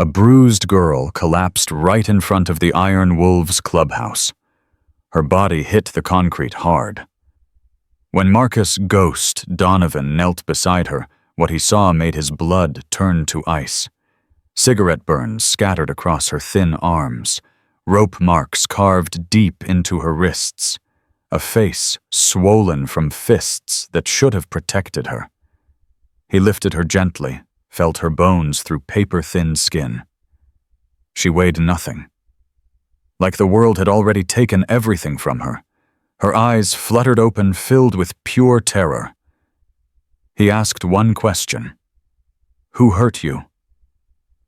A bruised girl collapsed right in front of the Iron Wolves clubhouse. Her body hit the concrete hard. When Marcus Ghost Donovan knelt beside her, what he saw made his blood turn to ice. Cigarette burns scattered across her thin arms, rope marks carved deep into her wrists, a face swollen from fists that should have protected her. He lifted her gently, felt her bones through paper-thin skin. She weighed nothing. Like the world had already taken everything from her. Her eyes fluttered open, filled with pure terror. He asked one question. "Who hurt you?"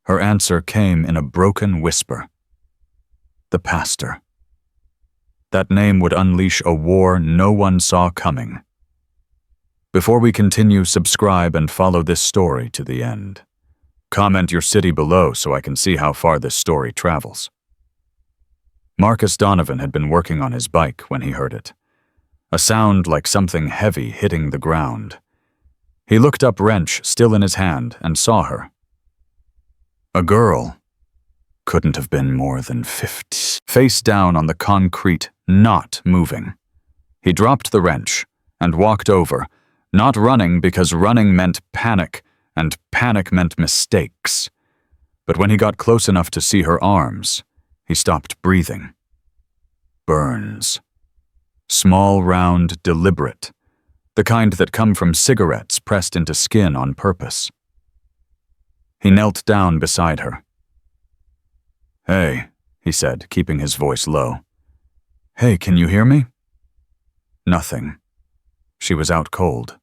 Her answer came in a broken whisper. "The pastor." That name would unleash a war no one saw coming. Before we continue, subscribe and follow this story to the end. Comment your city below so I can see how far this story travels. Marcus Donovan had been working on his bike when he heard it. A sound like something heavy hitting the ground. He looked up, wrench still in his hand, and saw her. A girl. Couldn't have been more than 50. Face down on the concrete, not moving. He dropped the wrench and walked over, not running because running meant panic, and panic meant mistakes. But when he got close enough to see her arms, he stopped breathing. Burns. Small, round, deliberate. The kind that come from cigarettes pressed into skin on purpose. He knelt down beside her. "Hey," he said, keeping his voice low. "Hey, can you hear me?" Nothing. She was out cold.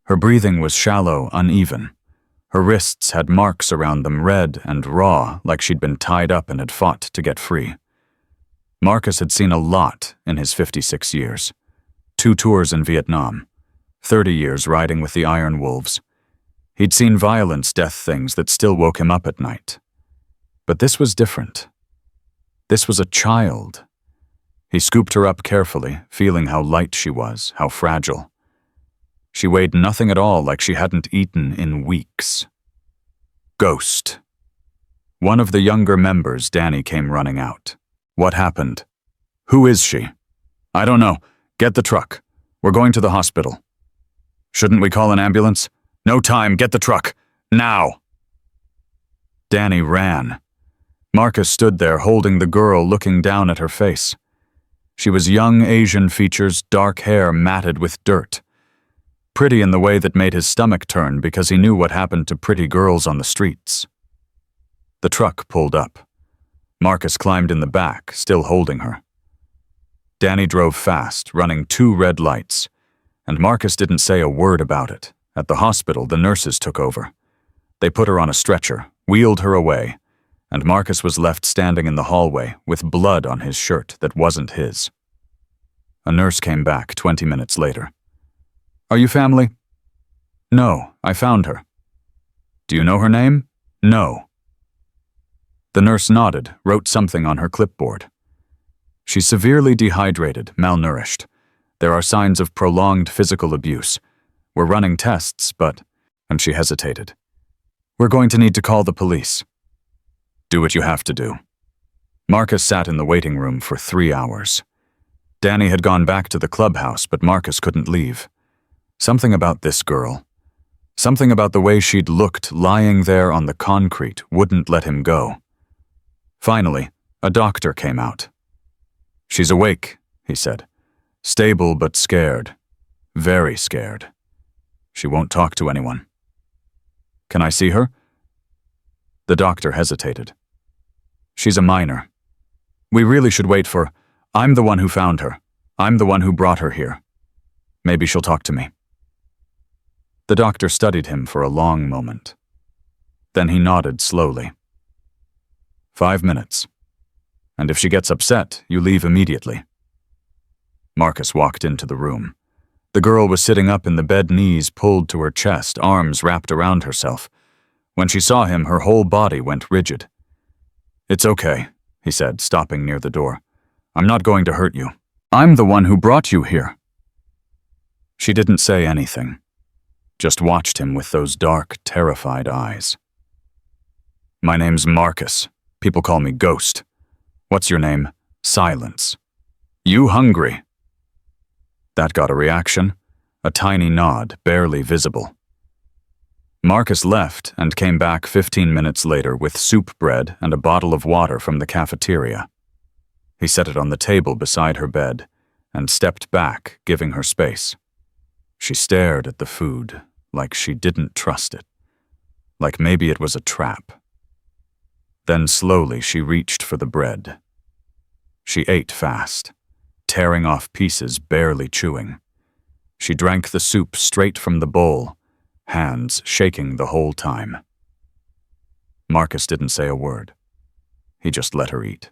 Her breathing was shallow, uneven. Her wrists had marks around them, red and raw, like she'd been tied up and had fought to get free. Marcus had seen a lot in his 56 years. 2 tours in Vietnam, 30 years riding with the Iron Wolves. He'd seen violence, death things that still woke him up at night. But this was different. This was a child. He scooped her up carefully, feeling how light she was, how fragile. She weighed nothing at all, like she hadn't eaten in weeks. Ghost. One of the younger members, Danny, came running out. "What happened?" "Who is she?" "I don't know. Get the truck. We're going to the hospital." "Shouldn't we call an ambulance?" "No time. Get the truck. Now." Danny ran. Marcus stood there holding the girl, looking down at her face. She was young Asian features, dark hair matted with dirt. Pretty in the way that made his stomach turn because he knew what happened to pretty girls on the streets. The truck pulled up. Marcus climbed in the back, still holding her. Danny drove fast, running 2 red lights, and Marcus didn't say a word about it. At the hospital, the nurses took over. They put her on a stretcher, wheeled her away, and Marcus was left standing in the hallway with blood on his shirt that wasn't his. A nurse came back 20 minutes later. "Are you family?" "No, I found her." "Do you know her name?" "No." The nurse nodded, wrote something on her clipboard. "She's severely dehydrated, malnourished. There are signs of prolonged physical abuse. We're running tests, but..." And she hesitated. "We're going to need to call the police." "Do what you have to do." Marcus sat in the waiting room for 3 hours. Danny had gone back to the clubhouse, but Marcus couldn't leave. Something about this girl, something about the way she'd looked lying there on the concrete wouldn't let him go. Finally, a doctor came out. "She's awake," he said. "Stable but scared. Very scared. She won't talk to anyone." "Can I see her?" The doctor hesitated. "She's a minor. We really should wait for... I'm the one who found her. I'm the one who brought her here. Maybe she'll talk to me." The doctor studied him for a long moment. Then he nodded slowly. 5 minutes. And if she gets upset, you leave immediately." Marcus walked into the room. The girl was sitting up in the bed, knees pulled to her chest, arms wrapped around herself. When she saw him, her whole body went rigid. "It's okay," he said, stopping near the door. "I'm not going to hurt you. I'm the one who brought you here." She didn't say anything, just watched him with those dark, terrified eyes. My name's Marcus. People call me Ghost. What's your name? Silence. You hungry? That got a reaction, a tiny nod, barely visible. Marcus left and came back 15 minutes later with soup bread and a bottle of water from the cafeteria. He set it on the table beside her bed and stepped back, giving her space. She stared at the food, like she didn't trust it, like maybe it was a trap. Then slowly she reached for the bread. She ate fast, tearing off pieces, barely chewing. She drank the soup straight from the bowl, hands shaking the whole time. Marcus didn't say a word. He just let her eat.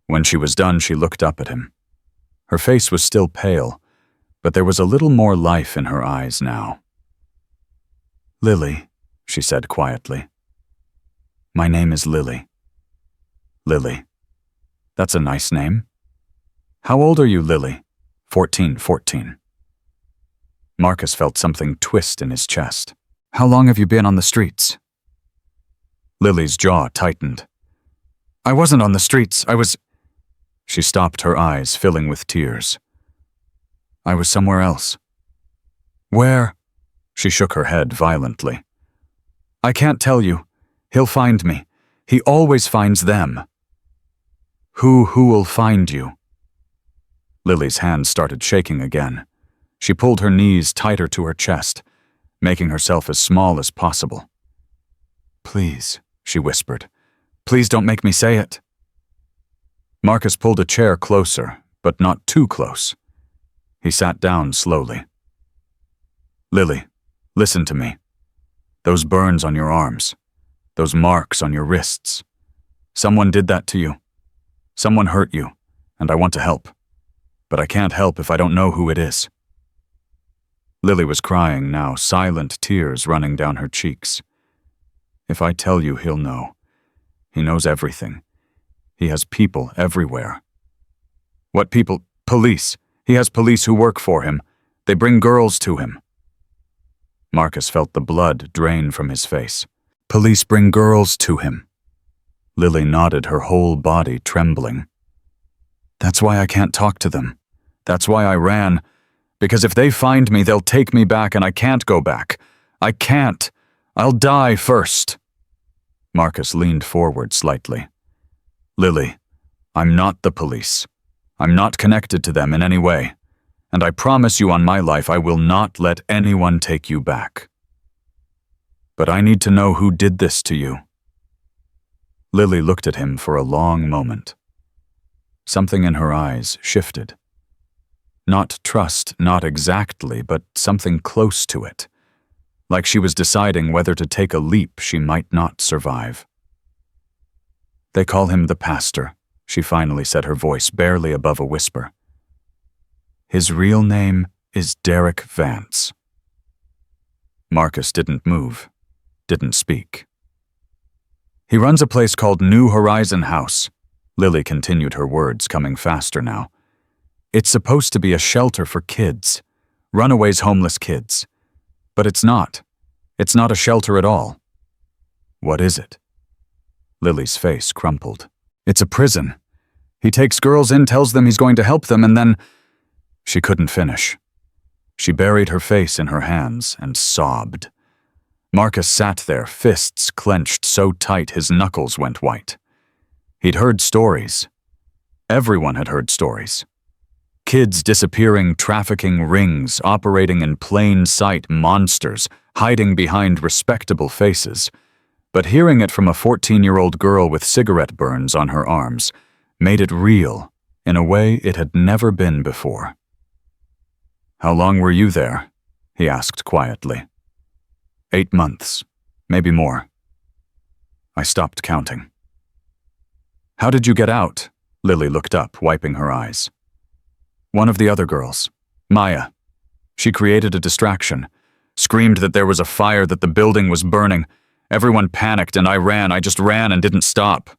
When she was done, she looked up at him. Her face was still pale, but there was a little more life in her eyes now. "Lily," she said quietly. "My name is Lily." "Lily. That's a nice name. How old are you, Lily?" 14. Marcus felt something twist in his chest. "How long have you been on the streets?" Lily's jaw tightened. "I wasn't on the streets, I was—" She stopped, her eyes filling with tears. "I was somewhere else." "Where?" She shook her head violently. "I can't tell you. He'll find me. He always finds them." Who'll find you?" Lily's hands started shaking again. She pulled her knees tighter to her chest, making herself as small as possible. "Please," she whispered. "Please don't make me say it." Marcus pulled a chair closer, but not too close. He sat down slowly. "Lily, listen to me. Those burns on your arms, those marks on your wrists. Someone did that to you. Someone hurt you, and I want to help. But I can't help if I don't know who it is." Lily was crying now, silent tears running down her cheeks. "If I tell you, he'll know. He knows everything. He has people everywhere." "What people?" "Police. He has police who work for him. They bring girls to him." Marcus felt the blood drain from his face. "Police bring girls to him." Lily nodded, her whole body trembling. "That's why I can't talk to them. That's why I ran. Because if they find me, they'll take me back and I can't go back. I can't. I'll die first." Marcus leaned forward slightly. "Lily, I'm not the police. I'm not connected to them in any way. And I promise you on my life I will not let anyone take you back. But I need to know who did this to you." Lily looked at him for a long moment. Something in her eyes shifted. Not trust, not exactly, but something close to it. Like she was deciding whether to take a leap she might not survive. "They call him the pastor," she finally said, her voice barely above a whisper. "His real name is Derek Vance." Marcus didn't move, didn't speak. "He runs a place called New Horizon House." Lily continued, her words coming faster now. "It's supposed to be a shelter for kids, runaways, homeless kids. But it's not. It's not a shelter at all." "What is it?" Lily's face crumpled. "It's a prison. He takes girls in, tells them he's going to help them, and then—" She couldn't finish. She buried her face in her hands and sobbed. Marcus sat there, fists clenched so tight his knuckles went white. He'd heard stories. Everyone had heard stories. Kids disappearing, trafficking rings, operating in plain sight, monsters, hiding behind respectable faces. But hearing it from a 14-year-old girl with cigarette burns on her arms made it real in a way it had never been before. "How long were you there?" he asked quietly. 8 months, maybe more. I stopped counting. "How did you get out?" Lily looked up, wiping her eyes. "One of the other girls, Maya. She created a distraction, screamed that there was a fire, that the building was burning. Everyone panicked and I ran. I just ran and didn't stop."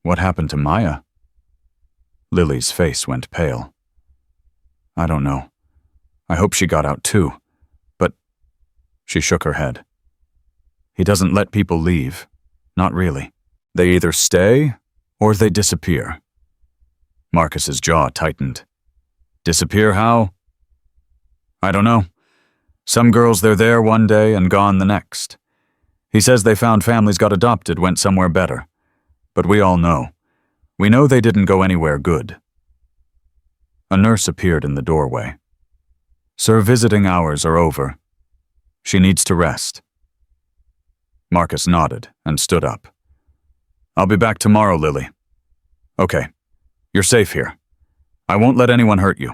"What happened to Maya?" Lily's face went pale. "I don't know. I hope she got out too. But—" She shook her head. He doesn't let people leave. Not really. They either stay or they disappear. Marcus's jaw tightened. Disappear how? I don't know. Some girls, they're there one day and gone the next. He says they found families, got adopted, went somewhere better. But we all know. We know they didn't go anywhere good. A nurse appeared in the doorway. Sir, visiting hours are over. She needs to rest. Marcus nodded and stood up. I'll be back tomorrow, Lily. Okay. You're safe here. I won't let anyone hurt you.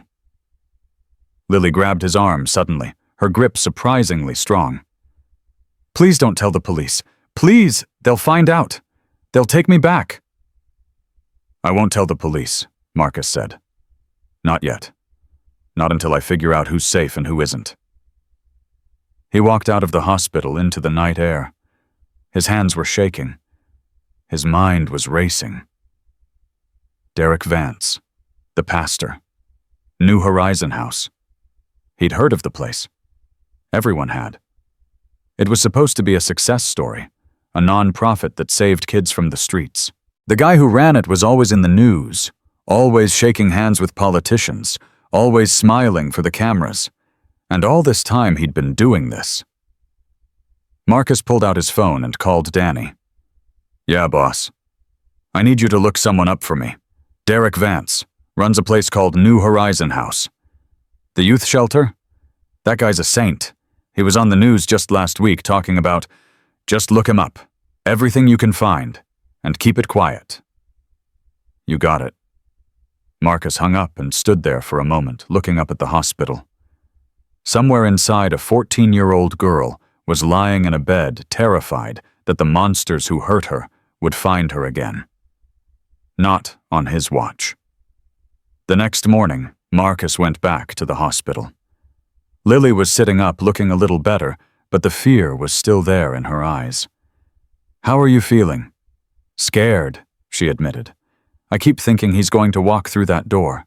Lily grabbed his arm suddenly, her grip surprisingly strong. Please don't tell the police. Please, they'll find out. They'll take me back. I won't tell the police, Marcus said. Not yet. Not until I figure out who's safe and who isn't. He walked out of the hospital into the night air. His hands were shaking. His mind was racing. Derek Vance, the pastor. New Horizon House. He'd heard of the place. Everyone had. It was supposed to be a success story, a non-profit that saved kids from the streets. The guy who ran it was always in the news, always shaking hands with politicians, always smiling for the cameras. And all this time he'd been doing this. Marcus pulled out his phone and called Danny. Yeah, boss. I need you to look someone up for me. Derek Vance. Runs a place called New Horizon House. The youth shelter? That guy's a saint. He was on the news just last week talking about, just look him up. Everything you can find. And keep it quiet. You got it. Marcus hung up and stood there for a moment, looking up at the hospital. Somewhere inside, a 14-year-old girl was lying in a bed, terrified that the monsters who hurt her would find her again. Not on his watch. The next morning, Marcus went back to the hospital. Lily was sitting up, looking a little better, but the fear was still there in her eyes. How are you feeling? Scared, she admitted. I keep thinking he's going to walk through that door.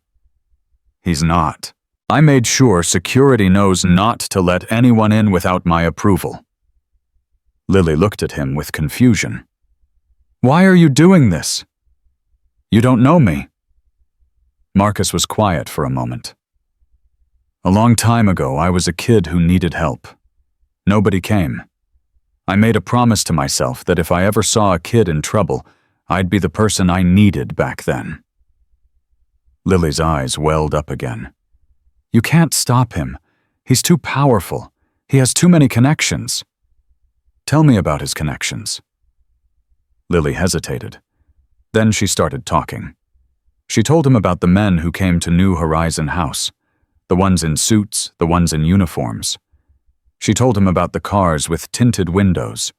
He's not. I made sure security knows not to let anyone in without my approval. Lily looked at him with confusion. Why are you doing this? You don't know me. Marcus was quiet for a moment. A long time ago, I was a kid who needed help. Nobody came. I made a promise to myself that if I ever saw a kid in trouble, I'd be the person I needed back then. Lily's eyes welled up again. You can't stop him. He's too powerful. He has too many connections. Tell me about his connections. Lily hesitated. Then she started talking. She told him about the men who came to New Horizon House, the ones in suits, the ones in uniforms. She told him about the cars with tinted windows,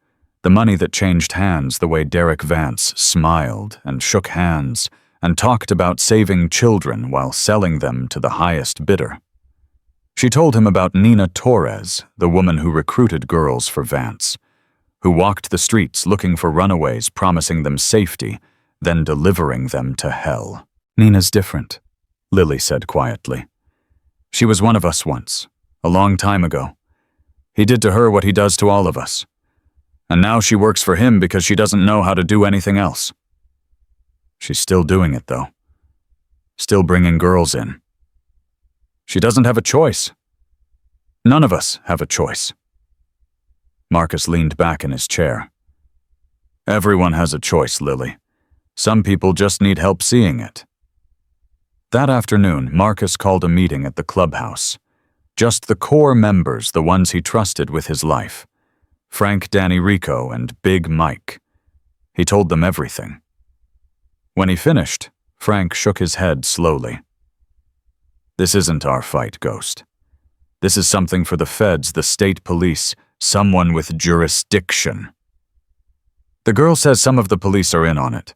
the money that changed hands, the way Derek Vance smiled and shook hands and talked about saving children while selling them to the highest bidder. She told him about Nina Torres, the woman who recruited girls for Vance, who walked the streets looking for runaways, promising them safety, then delivering them to hell. Nina's different, Lily said quietly. She was one of us once, a long time ago. He did to her what he does to all of us. And now she works for him because she doesn't know how to do anything else. She's still doing it, though. Still bringing girls in. She doesn't have a choice. None of us have a choice. Marcus leaned back in his chair. Everyone has a choice, Lily. Some people just need help seeing it. That afternoon, Marcus called a meeting at the clubhouse. Just the core members, the ones he trusted with his life. Frank, Danny, Rico, and Big Mike. He told them everything. When he finished, Frank shook his head slowly. This isn't our fight, Ghost. This is something for the feds, the state police, someone with jurisdiction. The girl says some of the police are in on it.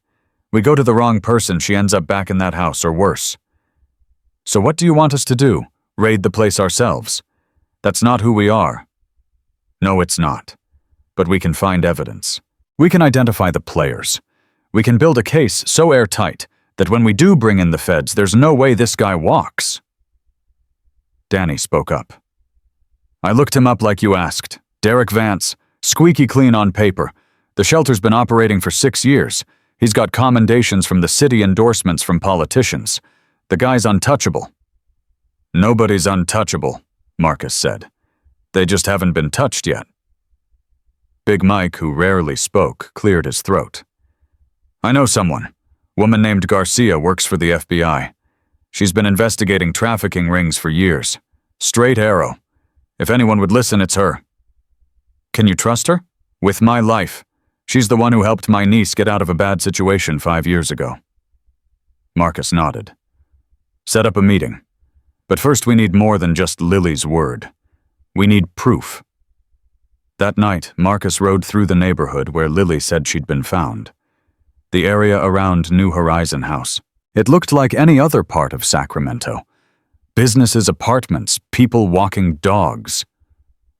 We go to the wrong person, she ends up back in that house, or worse. So what do you want us to do? Raid the place ourselves? That's not who we are. No, it's not. But we can find evidence. We can identify the players. We can build a case so airtight that when we do bring in the feds, there's no way this guy walks. Danny spoke up. I looked him up like you asked. Derek Vance, Squeaky clean on paper. The shelter's been operating for 6 years. He's got commendations from the city, endorsements from politicians. The guy's untouchable." "Nobody's untouchable," Marcus said. "They just haven't been touched yet." Big Mike, who rarely spoke, cleared his throat. "I know someone. Woman named Garcia works for the FBI. She's been investigating trafficking rings for years. Straight arrow. If anyone would listen, it's her." "Can you trust her?" "With my life. She's the one who helped my niece get out of a bad situation 5 years ago." Marcus nodded. "Set up a meeting. But first we need more than just Lily's word. We need proof." That night, Marcus rode through the neighborhood where Lily said she'd been found. The area around New Horizon House. It looked like any other part of Sacramento. Businesses, apartments, people walking dogs.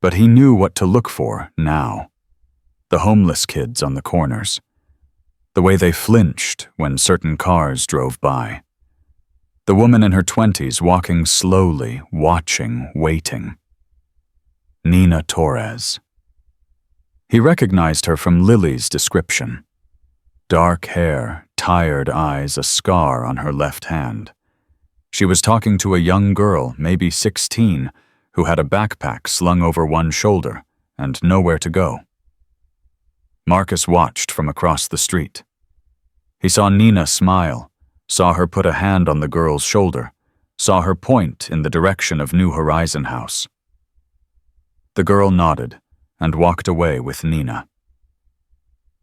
But he knew what to look for now. The homeless kids on the corners. The way they flinched when certain cars drove by. The woman in her 20s walking slowly, watching, waiting. Nina Torres. He recognized her from Lily's description. Dark hair, tired eyes, a scar on her left hand. She was talking to a young girl, maybe 16, who had a backpack slung over one shoulder and nowhere to go. Marcus watched from across the street. He saw Nina smile, saw her put a hand on the girl's shoulder, saw her point in the direction of New Horizon House. The girl nodded and walked away with Nina.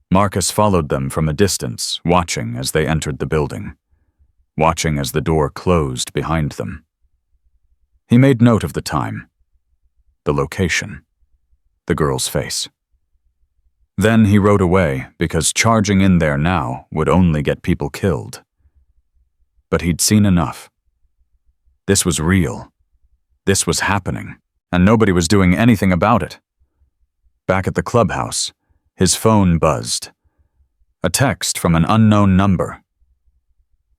Marcus followed them from a distance, watching as they entered the building, watching as the door closed behind them. He made note of the time, the location, the girl's face. Then he rode away because charging in there now would only get people killed. But he'd seen enough. This was real. This was happening, and nobody was doing anything about it. Back at the clubhouse, his phone buzzed. A text from an unknown number.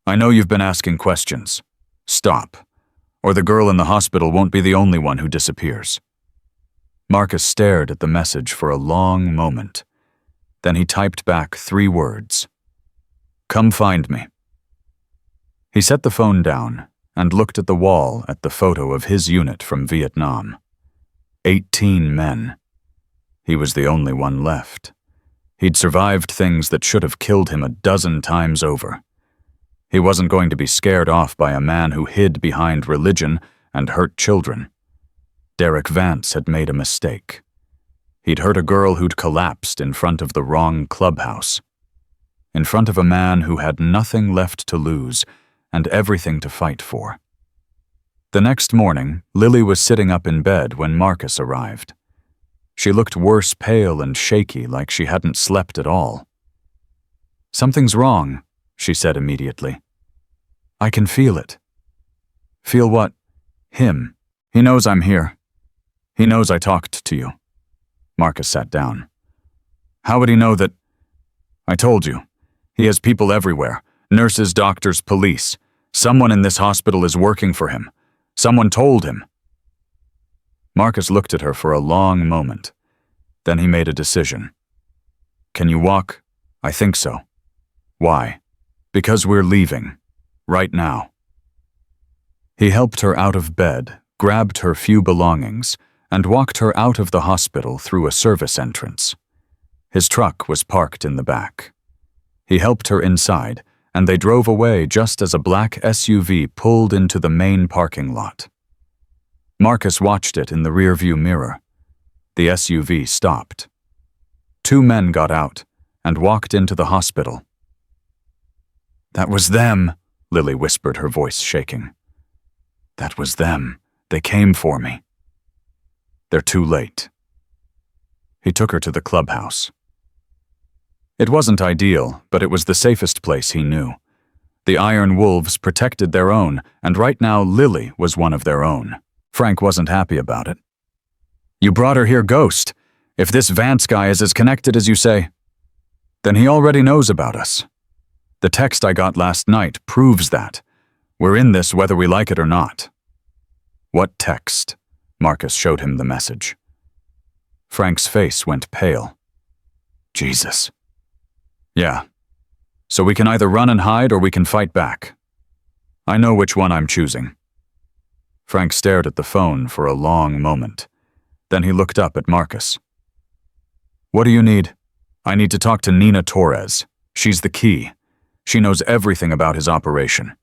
"I know you've been asking questions. Stop, or the girl in the hospital won't be the only one who disappears." Marcus stared at the message for a long moment. Then he typed back 3 words. "Come find me." He set the phone down and looked at the wall at the photo of his unit from Vietnam. 18 men. He was the only one left. He'd survived things that should have killed him a dozen times over. He wasn't going to be scared off by a man who hid behind religion and hurt children. Derek Vance had made a mistake. He'd hurt a girl who'd collapsed in front of the wrong clubhouse. In front of a man who had nothing left to lose and everything to fight for. The next morning, Lily was sitting up in bed when Marcus arrived. She looked worse pale and shaky, like she hadn't slept at all. "Something's wrong," she said immediately. "I can feel it." "Feel what?" "Him. He knows I'm here. He knows I talked to you." Marcus sat down. "How would he know that?" "I told you. He has people everywhere. Nurses, doctors, police. Someone in this hospital is working for him. Someone told him." Marcus looked at her for a long moment. Then he made a decision. "Can you walk?" "I think so." "Why?" "Because we're leaving. Right now." He helped her out of bed, grabbed her few belongings, and walked her out of the hospital through a service entrance. His truck was parked in the back. He helped her inside, and they drove away just as a black SUV pulled into the main parking lot. Marcus watched it in the rearview mirror. The SUV stopped. 2 men got out and walked into the hospital. "That was them," Lily whispered, her voice shaking. "That was them. They came for me." "They're too late." He took her to the clubhouse. It wasn't ideal, but it was the safest place he knew. The Iron Wolves protected their own, and right now Lily was one of their own. Frank wasn't happy about it. "You brought her here, Ghost. If this Vance guy is as connected as you say, then he already knows about us. The text I got last night proves that. We're in this whether we like it or not." "What text?" Marcus showed him the message. Frank's face went pale. Jesus. Yeah. So we can either run and hide or we can fight back. I know which one I'm choosing. Frank stared at the phone for a long moment. Then he looked up at Marcus. What do you need? I need to talk to Nina Torres. She's the key. She knows everything about his operation.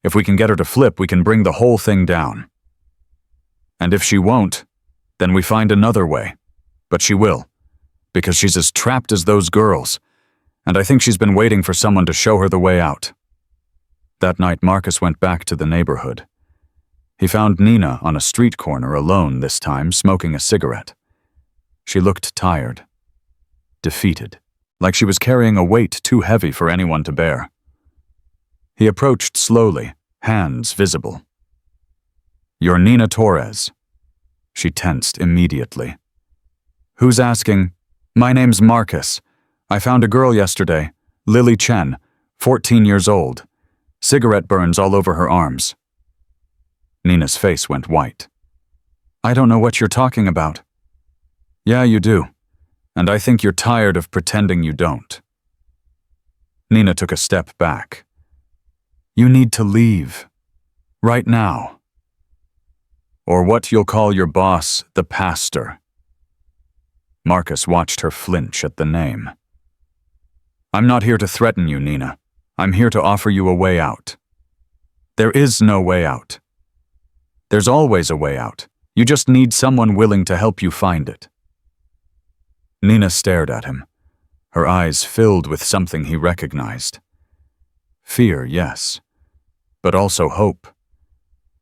If we can get her to flip, we can bring the whole thing down. And if she won't, then we find another way. But she will, because she's as trapped as those girls, and I think she's been waiting for someone to show her the way out. That night, Marcus went back to the neighborhood. He found Nina on a street corner alone this time, smoking a cigarette. She looked tired, defeated, like she was carrying a weight too heavy for anyone to bear. He approached slowly, hands visible. You're Nina Torres. She tensed immediately. Who's asking? My name's Marcus. I found a girl yesterday, Lily Chen, 14 years old. Cigarette burns all over her arms. Nina's face went white. I don't know what you're talking about. Yeah, you do. And I think you're tired of pretending you don't. Nina took a step back. You need to leave. Right now. Or what you'll call your boss, the pastor. Marcus watched her flinch at the name. I'm not here to threaten you, Nina. I'm here to offer you a way out. There is no way out. There's always a way out. You just need someone willing to help you find it. Nina stared at him, her eyes filled with something he recognized. Fear, yes, but also hope.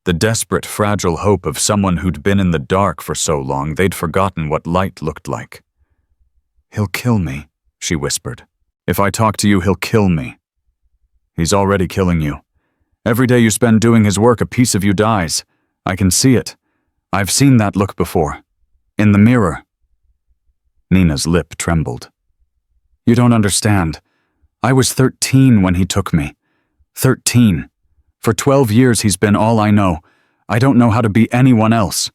The desperate, fragile hope of someone who'd been in the dark for so long they'd forgotten what light looked like. He'll kill me, she whispered. If I talk to you, he'll kill me. He's already killing you. Every day you spend doing his work, a piece of you dies. I can see it. I've seen that look before. In the mirror. Nina's lip trembled. You don't understand. I was 13 when he took me. 13. For 12 years he's been all I know. I don't know how to be anyone else.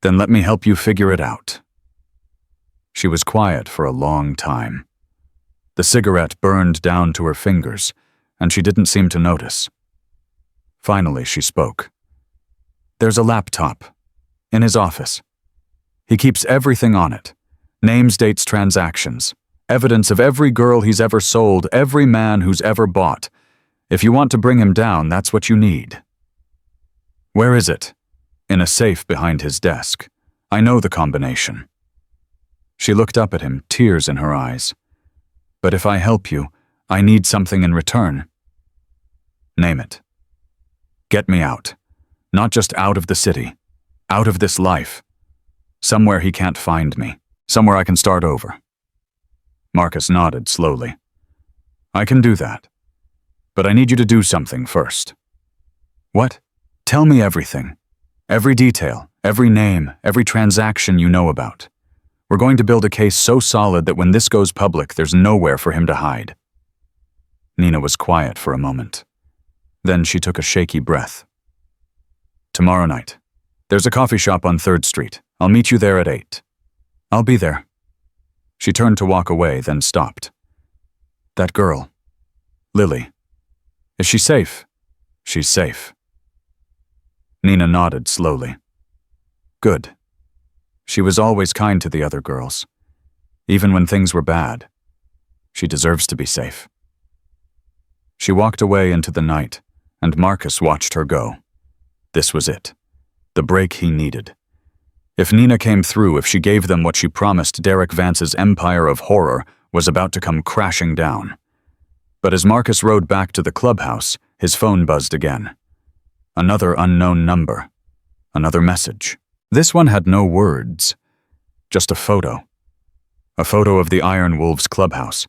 Then let me help you figure it out. She was quiet for a long time. The cigarette burned down to her fingers, and she didn't seem to notice. Finally, she spoke. There's a laptop. In his office. He keeps everything on it. Names, dates, transactions. Evidence of every girl he's ever sold, every man who's ever bought. If you want to bring him down, that's what you need. Where is it? In a safe behind his desk. I know the combination. She looked up at him, tears in her eyes. But if I help you, I need something in return. Name it. Get me out. Not just out of the city. Out of this life. Somewhere he can't find me. Somewhere I can start over. Marcus nodded slowly. I can do that. But I need you to do something first. What? Tell me everything. Every detail, every name, every transaction you know about. We're going to build a case so solid that when this goes public, there's nowhere for him to hide. Nina was quiet for a moment. Then she took a shaky breath. Tomorrow night. There's a coffee shop on 3rd Street. I'll meet you there at 8. I'll be there. She turned to walk away, then stopped. That girl. Lily. Is she safe? She's safe. Nina nodded slowly. Good. She was always kind to the other girls. Even when things were bad. She deserves to be safe. She walked away into the night, and Marcus watched her go. This was it. The break he needed. If Nina came through, if she gave them what she promised, Derek Vance's empire of horror was about to come crashing down. But as Marcus rode back to the clubhouse, his phone buzzed again. Another unknown number. Another message. This one had no words. Just a photo. A photo of the Iron Wolves clubhouse.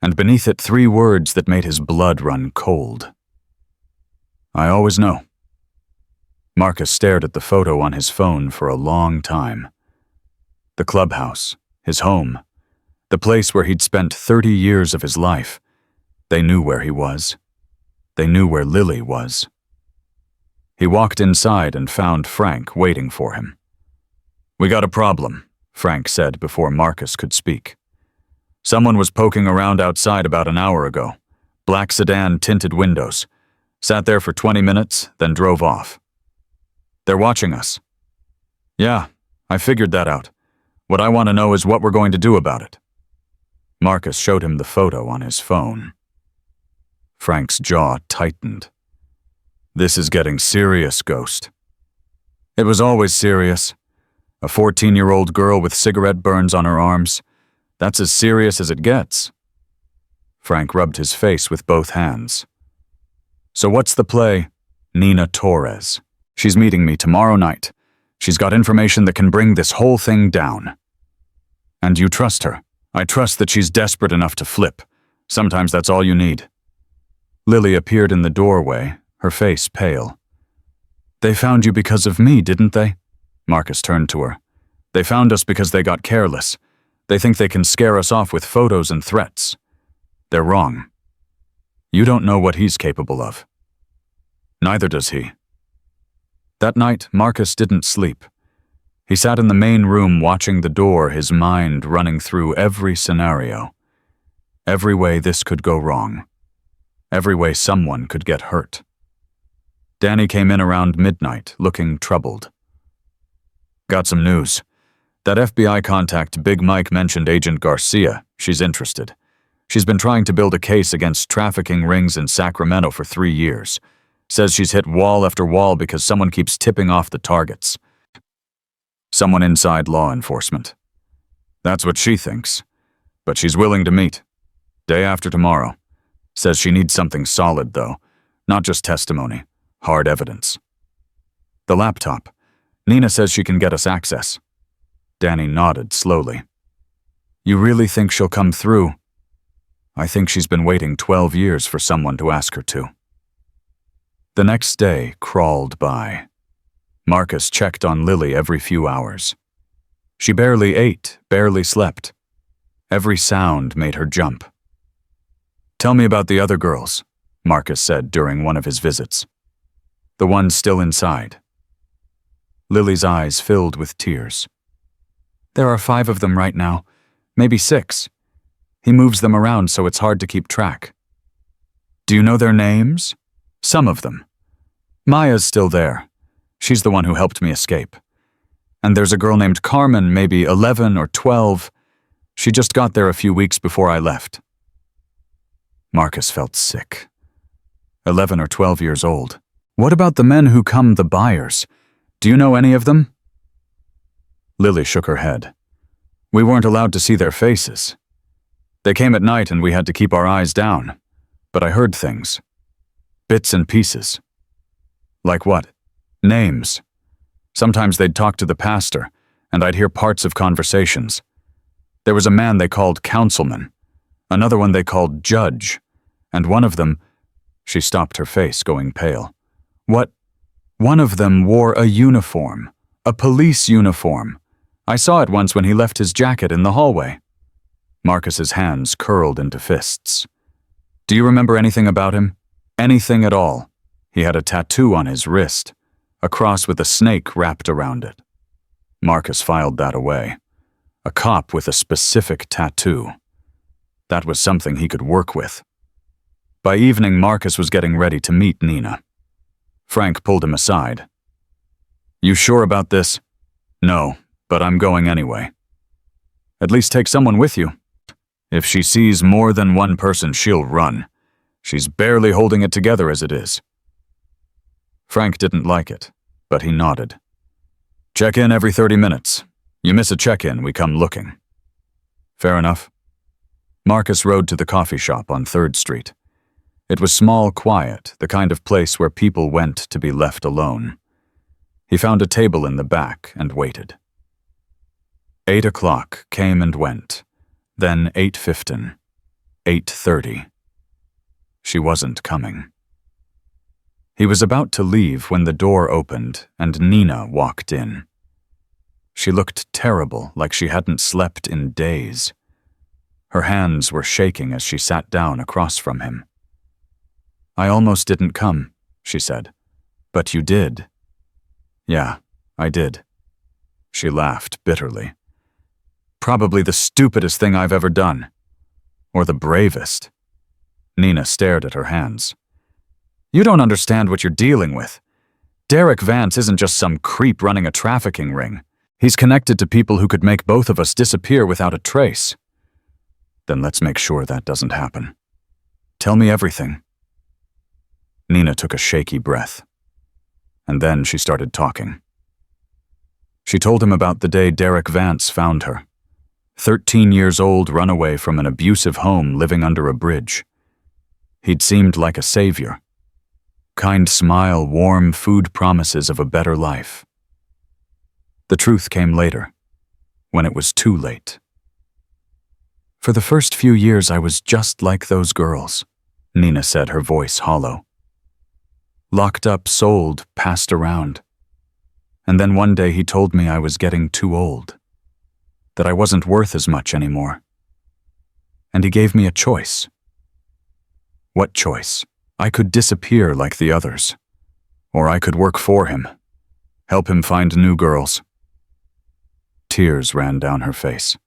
And beneath it 3 words that made his blood run cold. I always know. Marcus stared at the photo on his phone for a long time. The clubhouse, his home, the place where he'd spent 30 years of his life. They knew where he was. They knew where Lily was. He walked inside and found Frank waiting for him. We got a problem, Frank said before Marcus could speak. Someone was poking around outside about an hour ago. Black sedan, tinted windows. Sat there for 20 minutes, then drove off. They're watching us. Yeah, I figured that out. What I want to know is what we're going to do about it. Marcus showed him the photo on his phone. Frank's jaw tightened. This is getting serious, Ghost. It was always serious. A 14-year-old girl with cigarette burns on her arms. That's as serious as it gets. Frank rubbed his face with both hands. So what's the play? Nina Torres. She's meeting me tomorrow night. She's got information that can bring this whole thing down. And you trust her. I trust that she's desperate enough to flip. Sometimes that's all you need. Lily appeared in the doorway, her face pale. They found you because of me, didn't they? Marcus turned to her. They found us because they got careless. They think they can scare us off with photos and threats. They're wrong. You don't know what he's capable of. Neither does he. That night, Marcus didn't sleep. He sat in the main room watching the door, his mind running through every scenario. Every way this could go wrong. Every way someone could get hurt. Danny came in around midnight, looking troubled. Got some news. That FBI contact Big Mike mentioned Agent Garcia. She's interested. She's been trying to build a case against trafficking rings in Sacramento for 3 years. Says she's hit wall after wall because someone keeps tipping off the targets. Someone inside law enforcement. That's what she thinks. But she's willing to meet. Day after tomorrow. Says she needs something solid, though. Not just testimony. Hard evidence. The laptop. Nina says she can get us access. Danny nodded slowly. You really think she'll come through? I think she's been waiting 12 years for someone to ask her to. The next day crawled by. Marcus checked on Lily every few hours. She barely ate, barely slept. Every sound made her jump. Tell me about the other girls, Marcus said during one of his visits. The ones still inside. Lily's eyes filled with tears. There are 5 of them right now, maybe 6. He moves them around so it's hard to keep track. Do you know their names? Some of them. Maya's still there. She's the one who helped me escape. And there's a girl named Carmen, maybe 11 or 12. She just got there a few weeks before I left. Marcus felt sick. 11 or 12 years old. What about the men who come the buyers? Do you know any of them? Lily shook her head. We weren't allowed to see their faces. They came at night and we had to keep our eyes down. But I heard things. Bits and pieces. Like what? Names. Sometimes they'd talk to the pastor, and I'd hear parts of conversations. There was a man they called councilman, another one they called judge, and one of them— She stopped, her face going pale. What? One of them wore a uniform, a police uniform. I saw it once when he left his jacket in the hallway. Marcus's hands curled into fists. Do you remember anything about him? Anything at all? He had a tattoo on his wrist, a cross with a snake wrapped around it. Marcus filed that away. A cop with a specific tattoo. That was something he could work with. By evening, Marcus was getting ready to meet Nina. Frank pulled him aside. You sure about this? No, but I'm going anyway. At least take someone with you. If she sees more than one person, she'll run. She's barely holding it together as it is. Frank didn't like it, but he nodded. Check in every 30 minutes. You miss a check-in, we come looking. Fair enough. Marcus rode to the coffee shop on 3rd Street. It was small, quiet, the kind of place where people went to be left alone. He found a table in the back and waited. 8 o'clock came and went, then 8:15, 8:30. She wasn't coming. He was about to leave when the door opened and Nina walked in. She looked terrible, like she hadn't slept in days. Her hands were shaking as she sat down across from him. I almost didn't come, she said. But you did. Yeah, I did. She laughed bitterly. Probably the stupidest thing I've ever done. Or the bravest. Nina stared at her hands. You don't understand what you're dealing with. Derek Vance isn't just some creep running a trafficking ring. He's connected to people who could make both of us disappear without a trace. Then let's make sure that doesn't happen. Tell me everything. Nina took a shaky breath. And then she started talking. She told him about the day Derek Vance found her. 13 years old, runaway from an abusive home living under a bridge. He'd seemed like a savior. Kind smile, warm food promises of a better life. The truth came later, when it was too late. For the first few years I was just like those girls, Nina said, her voice hollow. Locked up, sold, passed around. And then one day he told me I was getting too old, that I wasn't worth as much anymore. And he gave me a choice. What choice? I could disappear like the others. Or I could work for him, help him find new girls. Tears ran down her face.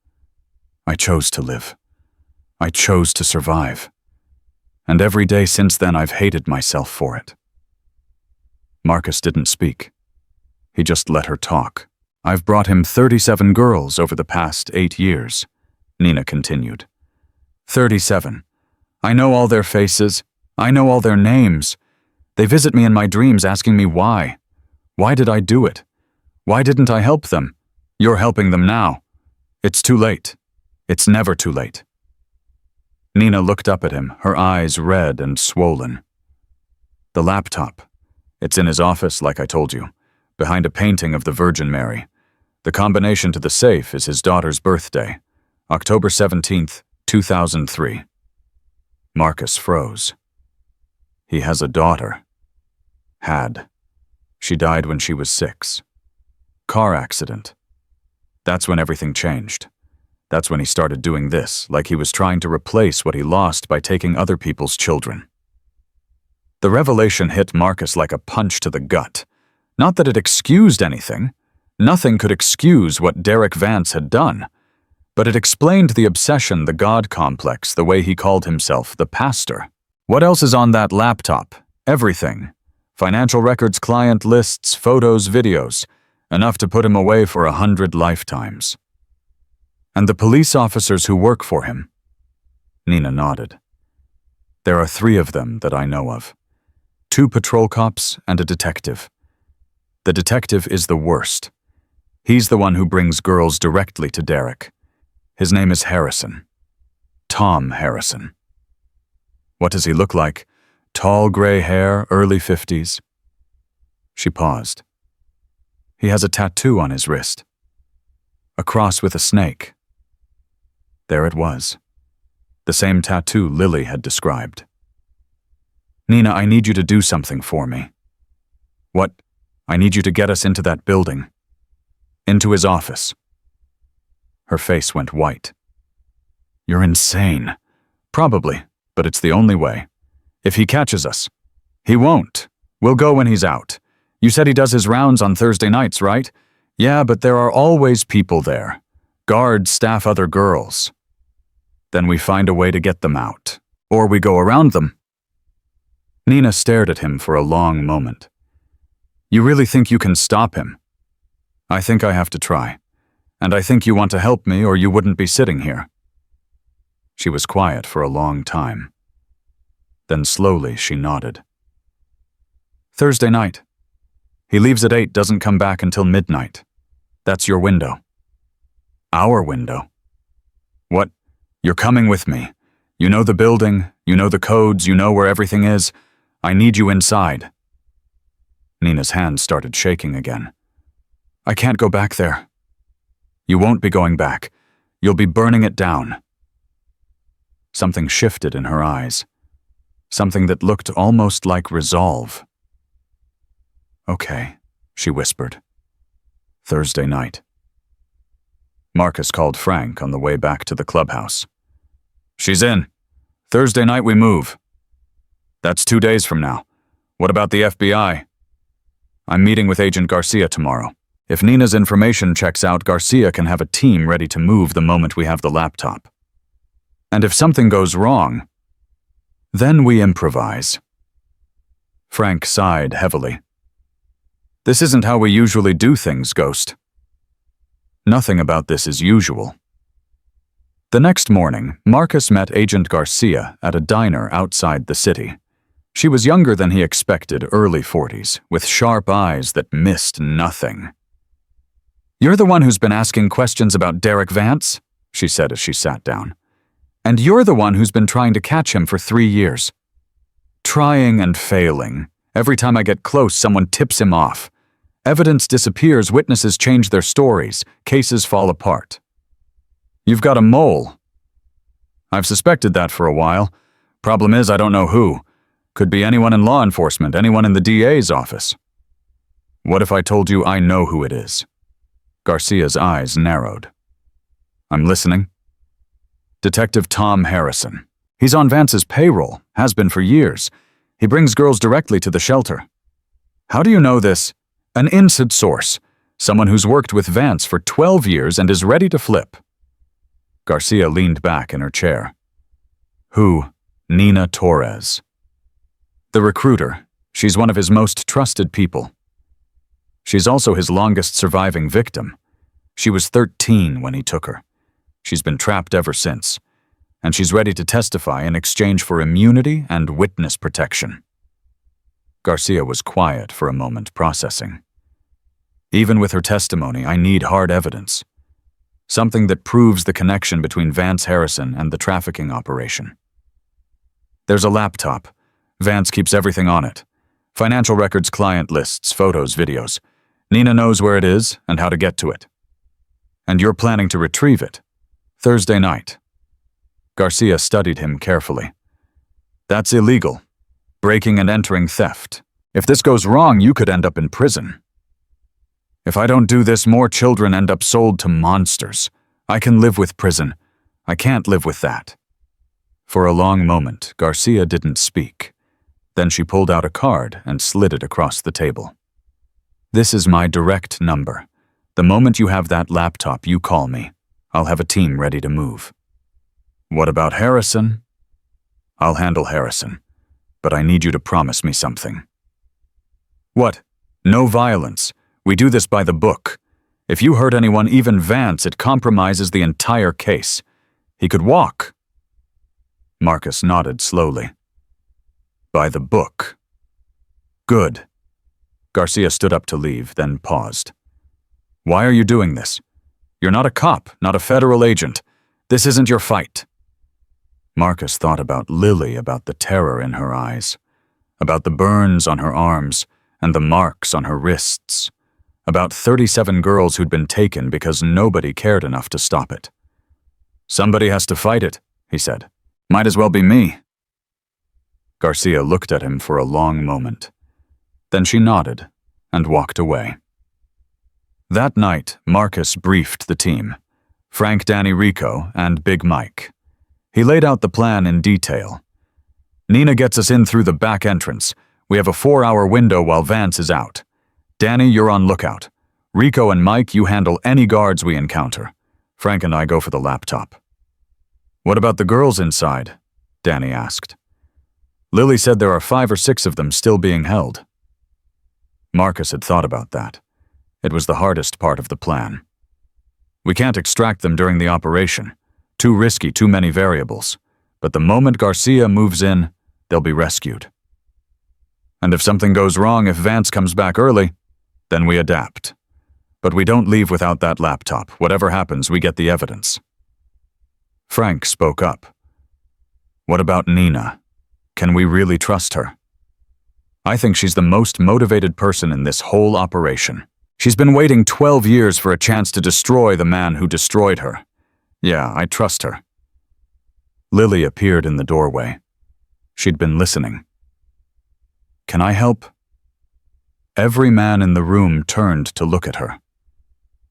I chose to live. I chose to survive. And every day since then I've hated myself for it. Marcus didn't speak. He just let her talk. I've brought him 37 girls over the past 8 years, Nina continued. 37. I know all their faces. I know all their names. They visit me in my dreams asking me why. Why did I do it? Why didn't I help them? You're helping them now. It's too late. It's never too late. Nina looked up at him, her eyes red and swollen. The laptop. It's in his office, like I told you, behind a painting of the Virgin Mary. The combination to the safe is his daughter's birthday, October 17th, 2003. Marcus froze. He has a daughter. Had. She died when she was 6. Car accident. That's when everything changed. That's when he started doing this, like he was trying to replace what he lost by taking other people's children. The revelation hit Marcus like a punch to the gut. Not that it excused anything. Nothing could excuse what Derek Vance had done. But it explained the obsession, the God complex, the way he called himself, the pastor. What else is on that laptop? Everything. Financial records, client lists, photos, videos. Enough to put him away for 100 lifetimes. And the police officers who work for him? Nina nodded. There are 3 of them that I know of. 2 patrol cops and a detective. The detective is the worst. He's the one who brings girls directly to Derek. His name is Harrison. Tom Harrison. What does he look like? Tall gray hair, early 50s. She paused. He has a tattoo on his wrist. A cross with a snake. There it was. The same tattoo Lily had described. Nina, I need you to do something for me. What? I need you to get us into that building. Into his office. Her face went white. You're insane. Probably, but it's the only way. If he catches us. He won't. We'll go when he's out. You said he does his rounds on Thursday nights, right? Yeah, but there are always people there. Guards staff other girls. Then we find a way to get them out. Or we go around them. Nina stared at him for a long moment. You really think you can stop him? I think I have to try. And I think you want to help me or you wouldn't be sitting here. She was quiet for a long time. Then slowly she nodded. Thursday night. He leaves at 8, doesn't come back until midnight. That's your window. Our window? What? You're coming with me. You know the building, you know the codes, you know where everything is. I need you inside. Nina's hand started shaking again. I can't go back there. You won't be going back. You'll be burning it down. Something shifted in her eyes. Something that looked almost like resolve. Okay, she whispered. Thursday night. Marcus called Frank on the way back to the clubhouse. She's in. Thursday night we move. That's 2 days from now. What about the FBI? I'm meeting with Agent Garcia tomorrow. If Nina's information checks out, Garcia can have a team ready to move the moment we have the laptop. And if something goes wrong, then we improvise. Frank sighed heavily. This isn't how we usually do things, Ghost. Nothing about this is usual. The next morning, Marcus met Agent Garcia at a diner outside the city. She was younger than he expected, early 40s, with sharp eyes that missed nothing. "You're the one who's been asking questions about Derek Vance?" she said as she sat down. "And you're the one who's been trying to catch him for 3 years." "Trying and failing. Every time I get close, someone tips him off. Evidence disappears, witnesses change their stories, cases fall apart." "You've got a mole." "I've suspected that for a while. Problem is, I don't know who. Could be anyone in law enforcement, anyone in the DA's office." "What if I told you I know who it is?" Garcia's eyes narrowed. "I'm listening." "Detective Tom Harrison. He's on Vance's payroll, has been for years. He brings girls directly to the shelter." "How do you know this?" "An inside source. Someone who's worked with Vance for 12 years and is ready to flip." Garcia leaned back in her chair. "Who?" "Nina Torres." "The recruiter. She's one of his most trusted people. She's also his longest surviving victim. She was 13 when he took her. She's been trapped ever since, and she's ready to testify in exchange for immunity and witness protection." Garcia was quiet for a moment, processing. "Even with her testimony, I need hard evidence. Something that proves the connection between Vance Harrison and the trafficking operation." "There's a laptop. Vance keeps everything on it. Financial records, client lists, photos, videos. Nina knows where it is and how to get to it. And you're planning to retrieve it. Thursday night." Garcia studied him carefully. "That's illegal. Breaking and entering theft. If this goes wrong, you could end up in prison." "If I don't do this, more children end up sold to monsters. I can live with prison. I can't live with that." For a long moment, Garcia didn't speak. Then she pulled out a card and slid it across the table. "This is my direct number. The moment you have that laptop, you call me. I'll have a team ready to move." "What about Harrison?" "I'll handle Harrison, but I need you to promise me something." "What?" "No violence. We do this by the book. If you hurt anyone, even Vance, it compromises the entire case. He could walk." Marcus nodded slowly. "By the book." "Good." Garcia stood up to leave, then paused. "Why are you doing this? You're not a cop, not a federal agent. This isn't your fight." Marcus thought about Lily, about the terror in her eyes, about the burns on her arms and the marks on her wrists, about 37 girls who'd been taken because nobody cared enough to stop it. "Somebody has to fight it," he said. "Might as well be me." Garcia looked at him for a long moment. Then she nodded and walked away. That night, Marcus briefed the team, Frank, Danny, Rico, and Big Mike. He laid out the plan in detail. "Nina gets us in through the back entrance. We have a 4-hour window while Vance is out. Danny, you're on lookout. Rico and Mike, you handle any guards we encounter. Frank and I go for the laptop." "What about the girls inside?" Danny asked. "Lily said there are 5 or 6 of them still being held." Marcus had thought about that. It was the hardest part of the plan. "We can't extract them during the operation. Too risky, too many variables. But the moment Garcia moves in, they'll be rescued. And if something goes wrong, if Vance comes back early, then we adapt. But we don't leave without that laptop. Whatever happens, we get the evidence." Frank spoke up. "What about Nina? Can we really trust her?" "I think she's the most motivated person in this whole operation. She's been waiting 12 years for a chance to destroy the man who destroyed her. Yeah, I trust her." Lily appeared in the doorway. She'd been listening. "Can I help?" Every man in the room turned to look at her.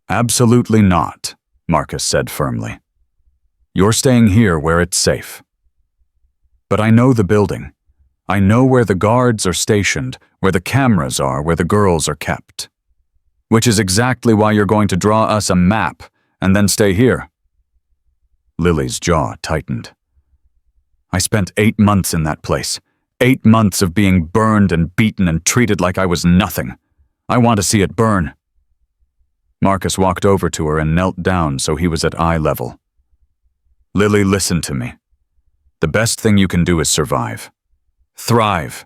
"Absolutely not," Marcus said firmly. "You're staying here where it's safe." "But I know the building. I know where the guards are stationed, where the cameras are, where the girls are kept." Which is exactly why you're going to draw us a map and then stay here. Lily's jaw tightened. I spent 8 months in that place. 8 months of being burned and beaten and treated like I was nothing. I want to see it burn. Marcus walked over to her and knelt down so he was at eye level. Lily, listen to me. The best thing you can do is survive. Thrive.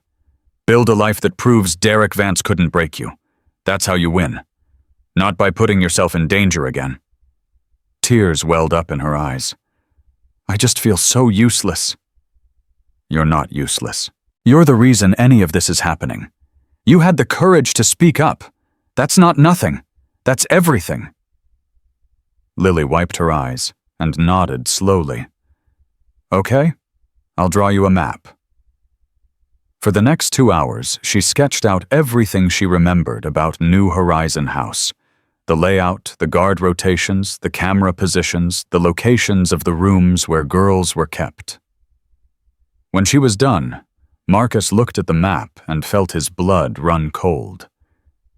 Build a life that proves Derek Vance couldn't break you. That's how you win. Not by putting yourself in danger again. Tears welled up in her eyes. I just feel so useless. You're not useless. You're the reason any of this is happening. You had the courage to speak up. That's not nothing. That's everything. Lily wiped her eyes and nodded slowly. Okay, I'll draw you a map. For the next 2 hours, she sketched out everything she remembered about New Horizon House. The layout, the guard rotations, the camera positions, the locations of the rooms where girls were kept. When she was done, Marcus looked at the map and felt his blood run cold.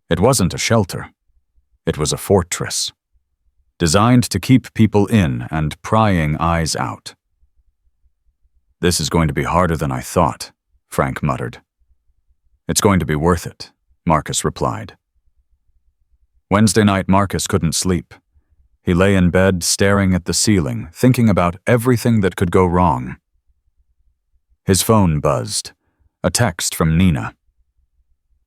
It wasn't a shelter. It was a fortress, designed to keep people in and prying eyes out. This is going to be harder than I thought, Frank muttered. It's going to be worth it, Marcus replied. Wednesday night, Marcus couldn't sleep. He lay in bed staring at the ceiling, thinking about everything that could go wrong. His phone buzzed. A text from Nina.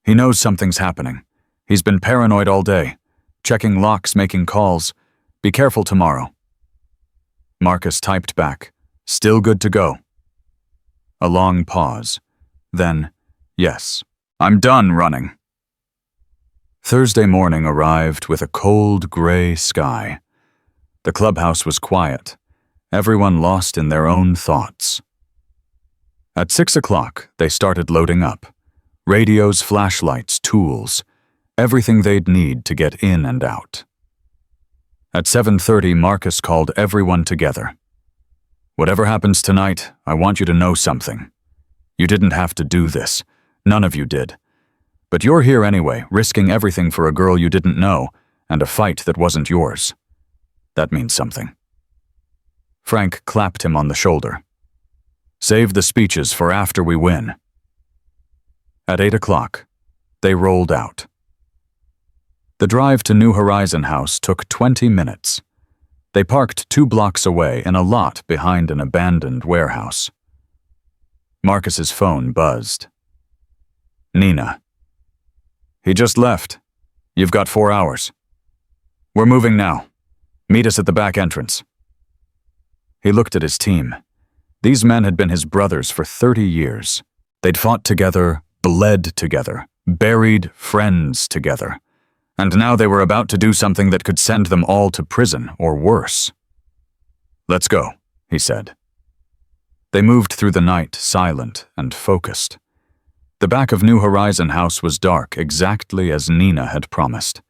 He knows something's happening. He's been paranoid all day. Checking locks, making calls. Be careful tomorrow. Marcus typed back. Still good to go. A long pause. Then, yes, I'm done running. Thursday morning arrived with a cold, gray sky. The clubhouse was quiet, everyone lost in their own thoughts. At 6 o'clock, they started loading up. Radios, flashlights, tools, everything they'd need to get in and out. At 7:30, Marcus called everyone together. Whatever happens tonight, I want you to know something. You didn't have to do this. None of you did. But you're here anyway, risking everything for a girl you didn't know, and a fight that wasn't yours. That means something. Frank clapped him on the shoulder. Save the speeches for after we win. At 8 o'clock, they rolled out. The drive to New Horizon House took 20 minutes. They parked 2 blocks away in a lot behind an abandoned warehouse. Marcus's phone buzzed. Nina. He just left. You've got 4 hours. We're moving now. Meet us at the back entrance. He looked at his team. These men had been his brothers for 30 years. They'd fought together, bled together, buried friends together. And now they were about to do something that could send them all to prison or worse. Let's go, he said. They moved through the night, silent and focused. The back of New Horizon House was dark, exactly as Nina had promised.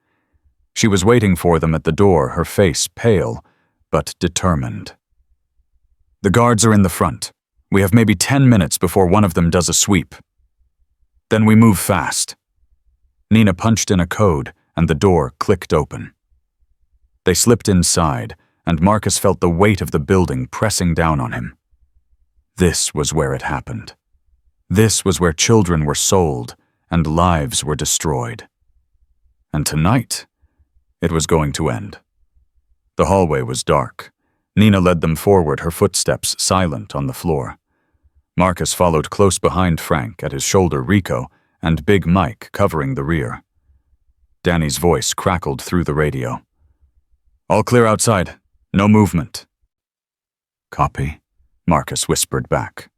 She was waiting for them at the door, her face pale, but determined. The guards are in the front. We have maybe 10 minutes before one of them does a sweep. Then we move fast. Nina punched in a code, and the door clicked open. They slipped inside, and Marcus felt the weight of the building pressing down on him. This was where it happened. This was where children were sold and lives were destroyed. And tonight, it was going to end. The hallway was dark. Nina led them forward, her footsteps silent on the floor. Marcus followed close behind Frank, at his shoulder Rico, and Big Mike covering the rear. Danny's voice crackled through the radio. All clear outside. No movement. Copy, Marcus whispered back.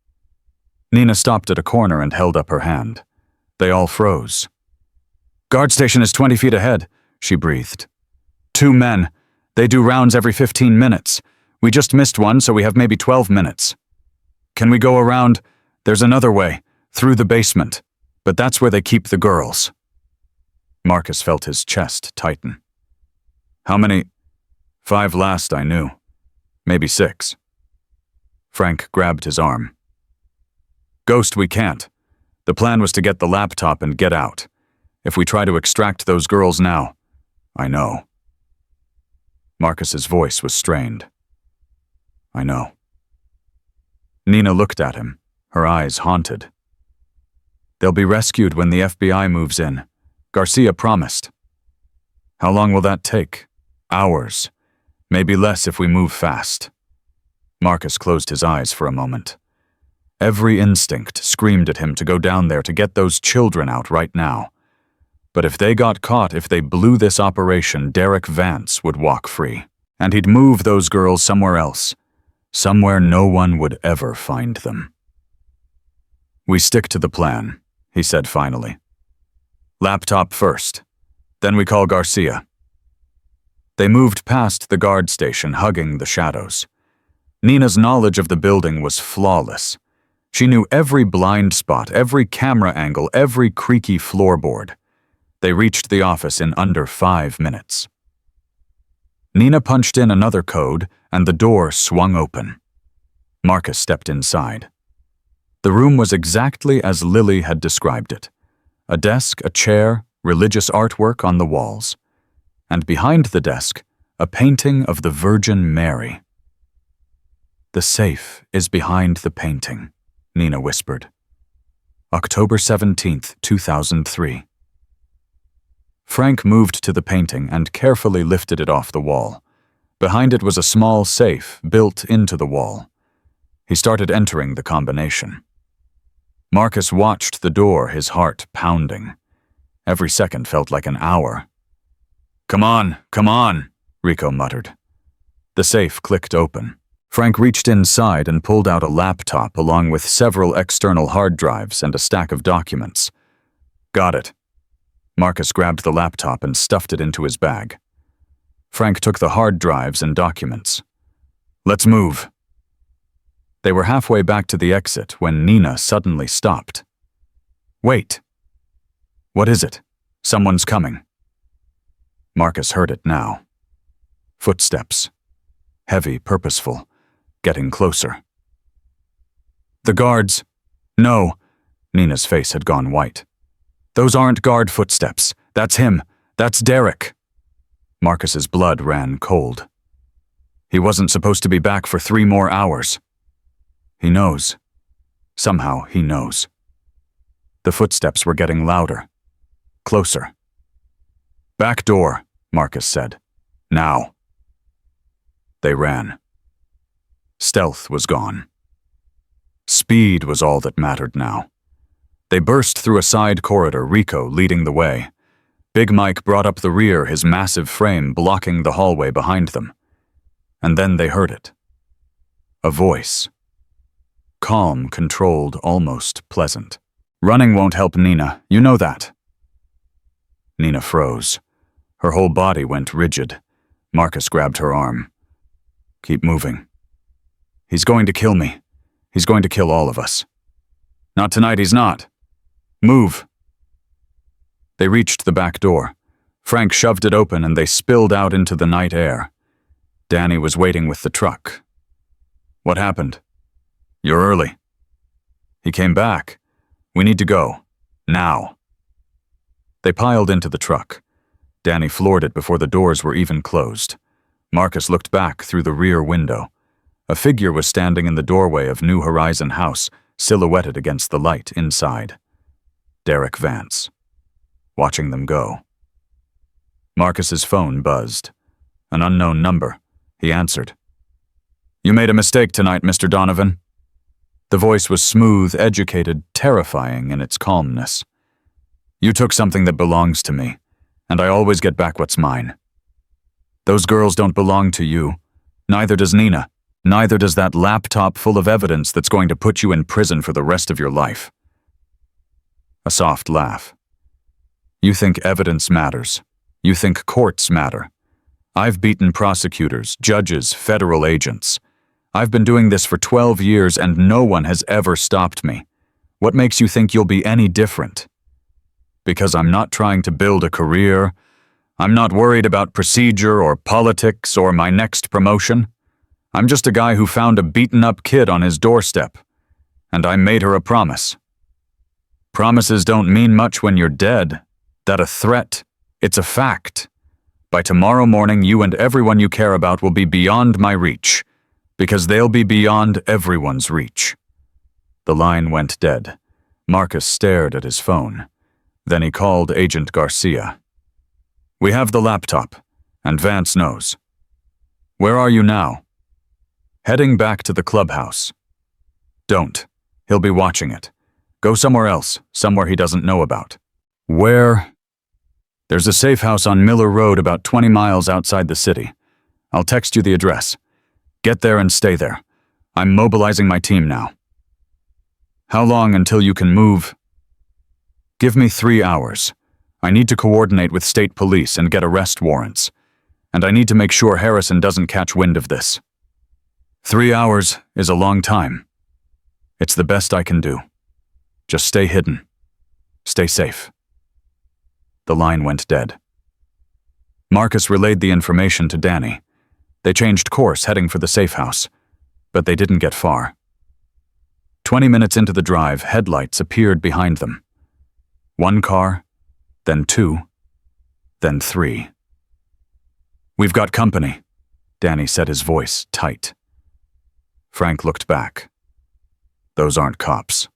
Nina stopped at a corner and held up her hand. They all froze. Guard station is 20 feet ahead, she breathed. 2 men. They do rounds every 15 minutes. We just missed one, so we have maybe 12 minutes. Can we go around? There's another way, through the basement. But that's where they keep the girls. Marcus felt his chest tighten. How many? 5 last I knew. Maybe 6. Frank grabbed his arm. Ghost, we can't. The plan was to get the laptop and get out. If we try to extract those girls now, I know. Marcus's voice was strained. I know. Nina looked at him, her eyes haunted. They'll be rescued when the FBI moves in. Garcia promised. How long will that take? Hours. Maybe less if we move fast. Marcus closed his eyes for a moment. Every instinct screamed at him to go down there to get those children out right now. But if they got caught, if they blew this operation, Derek Vance would walk free. And he'd move those girls somewhere else. Somewhere no one would ever find them. We stick to the plan, he said finally. Laptop first. Then we call Garcia. They moved past the guard station, hugging the shadows. Nina's knowledge of the building was flawless. She knew every blind spot, every camera angle, every creaky floorboard. They reached the office in under 5 minutes. Nina punched in another code, and the door swung open. Marcus stepped inside. The room was exactly as Lily had described it. A desk, a chair, religious artwork on the walls. And behind the desk, a painting of the Virgin Mary. The safe is behind the painting, Nina whispered. October 17th, 2003. Frank moved to the painting and carefully lifted it off the wall. Behind it was a small safe built into the wall. He started entering the combination. Marcus watched the door, his heart pounding. Every second felt like an hour. Come on, Rico muttered. The safe clicked open. Frank reached inside and pulled out a laptop along with several external hard drives and a stack of documents. Got it. Marcus grabbed the laptop and stuffed it into his bag. Frank took the hard drives and documents. Let's move. They were halfway back to the exit when Nina suddenly stopped. Wait. What is it? Someone's coming. Marcus heard it now. Footsteps. Heavy, purposeful. Getting closer. The guards. No. Nina's face had gone white. Those aren't guard footsteps. That's him. That's Derek. Marcus's blood ran cold. He wasn't supposed to be back for 3 more hours. He knows. Somehow he knows. The footsteps were getting louder. Closer. Back door, Marcus said. Now. They ran. Stealth was gone. Speed was all that mattered now. They burst through a side corridor, Rico leading the way. Big Mike brought up the rear, his massive frame blocking the hallway behind them. And then they heard it. A voice. Calm, controlled, almost pleasant. Running won't help Nina, you know that. Nina froze. Her whole body went rigid. Marcus grabbed her arm. Keep moving. He's going to kill me. He's going to kill all of us. Not tonight, he's not. Move. They reached the back door. Frank shoved it open and they spilled out into the night air. Danny was waiting with the truck. What happened? You're early. He came back. We need to go. Now. They piled into the truck. Danny floored it before the doors were even closed. Marcus looked back through the rear window. A figure was standing in the doorway of New Horizon House, silhouetted against the light inside. Derek Vance. Watching them go. Marcus's phone buzzed. An unknown number. He answered. You made a mistake tonight, Mr. Donovan. The voice was smooth, educated, terrifying in its calmness. You took something that belongs to me, and I always get back what's mine. Those girls don't belong to you. Neither does Nina. Neither does that laptop full of evidence that's going to put you in prison for the rest of your life. A soft laugh. You think evidence matters. You think courts matter. I've beaten prosecutors, judges, federal agents. I've been doing this for 12 years and no one has ever stopped me. What makes you think you'll be any different? Because I'm not trying to build a career. I'm not worried about procedure or politics or my next promotion. I'm just a guy who found a beaten-up kid on his doorstep, and I made her a promise. Promises don't mean much when you're dead. That a threat, it's a fact. By tomorrow morning, you and everyone you care about will be beyond my reach, because they'll be beyond everyone's reach." The line went dead. Marcus stared at his phone. Then he called Agent Garcia. "We have the laptop, and Vance knows. Where are you now?" "Heading back to the clubhouse." "Don't. He'll be watching it. Go somewhere else, somewhere he doesn't know about." "Where?" "There's a safe house on Miller Road about 20 miles outside the city. I'll text you the address. Get there and stay there. I'm mobilizing my team now." "How long until you can move?" "Give me 3 hours. I need to coordinate with state police and get arrest warrants. And I need to make sure Harrison doesn't catch wind of this." 3 hours is a long time. It's the best I can do. Just stay hidden. Stay safe. The line went dead. Marcus relayed the information to Danny. They changed course, heading for the safe house, but they didn't get far. 20 minutes into the drive, headlights appeared behind them. 1 car, then 2, then 3. "We've got company," Danny said, his voice tight. Frank looked back. "Those aren't cops."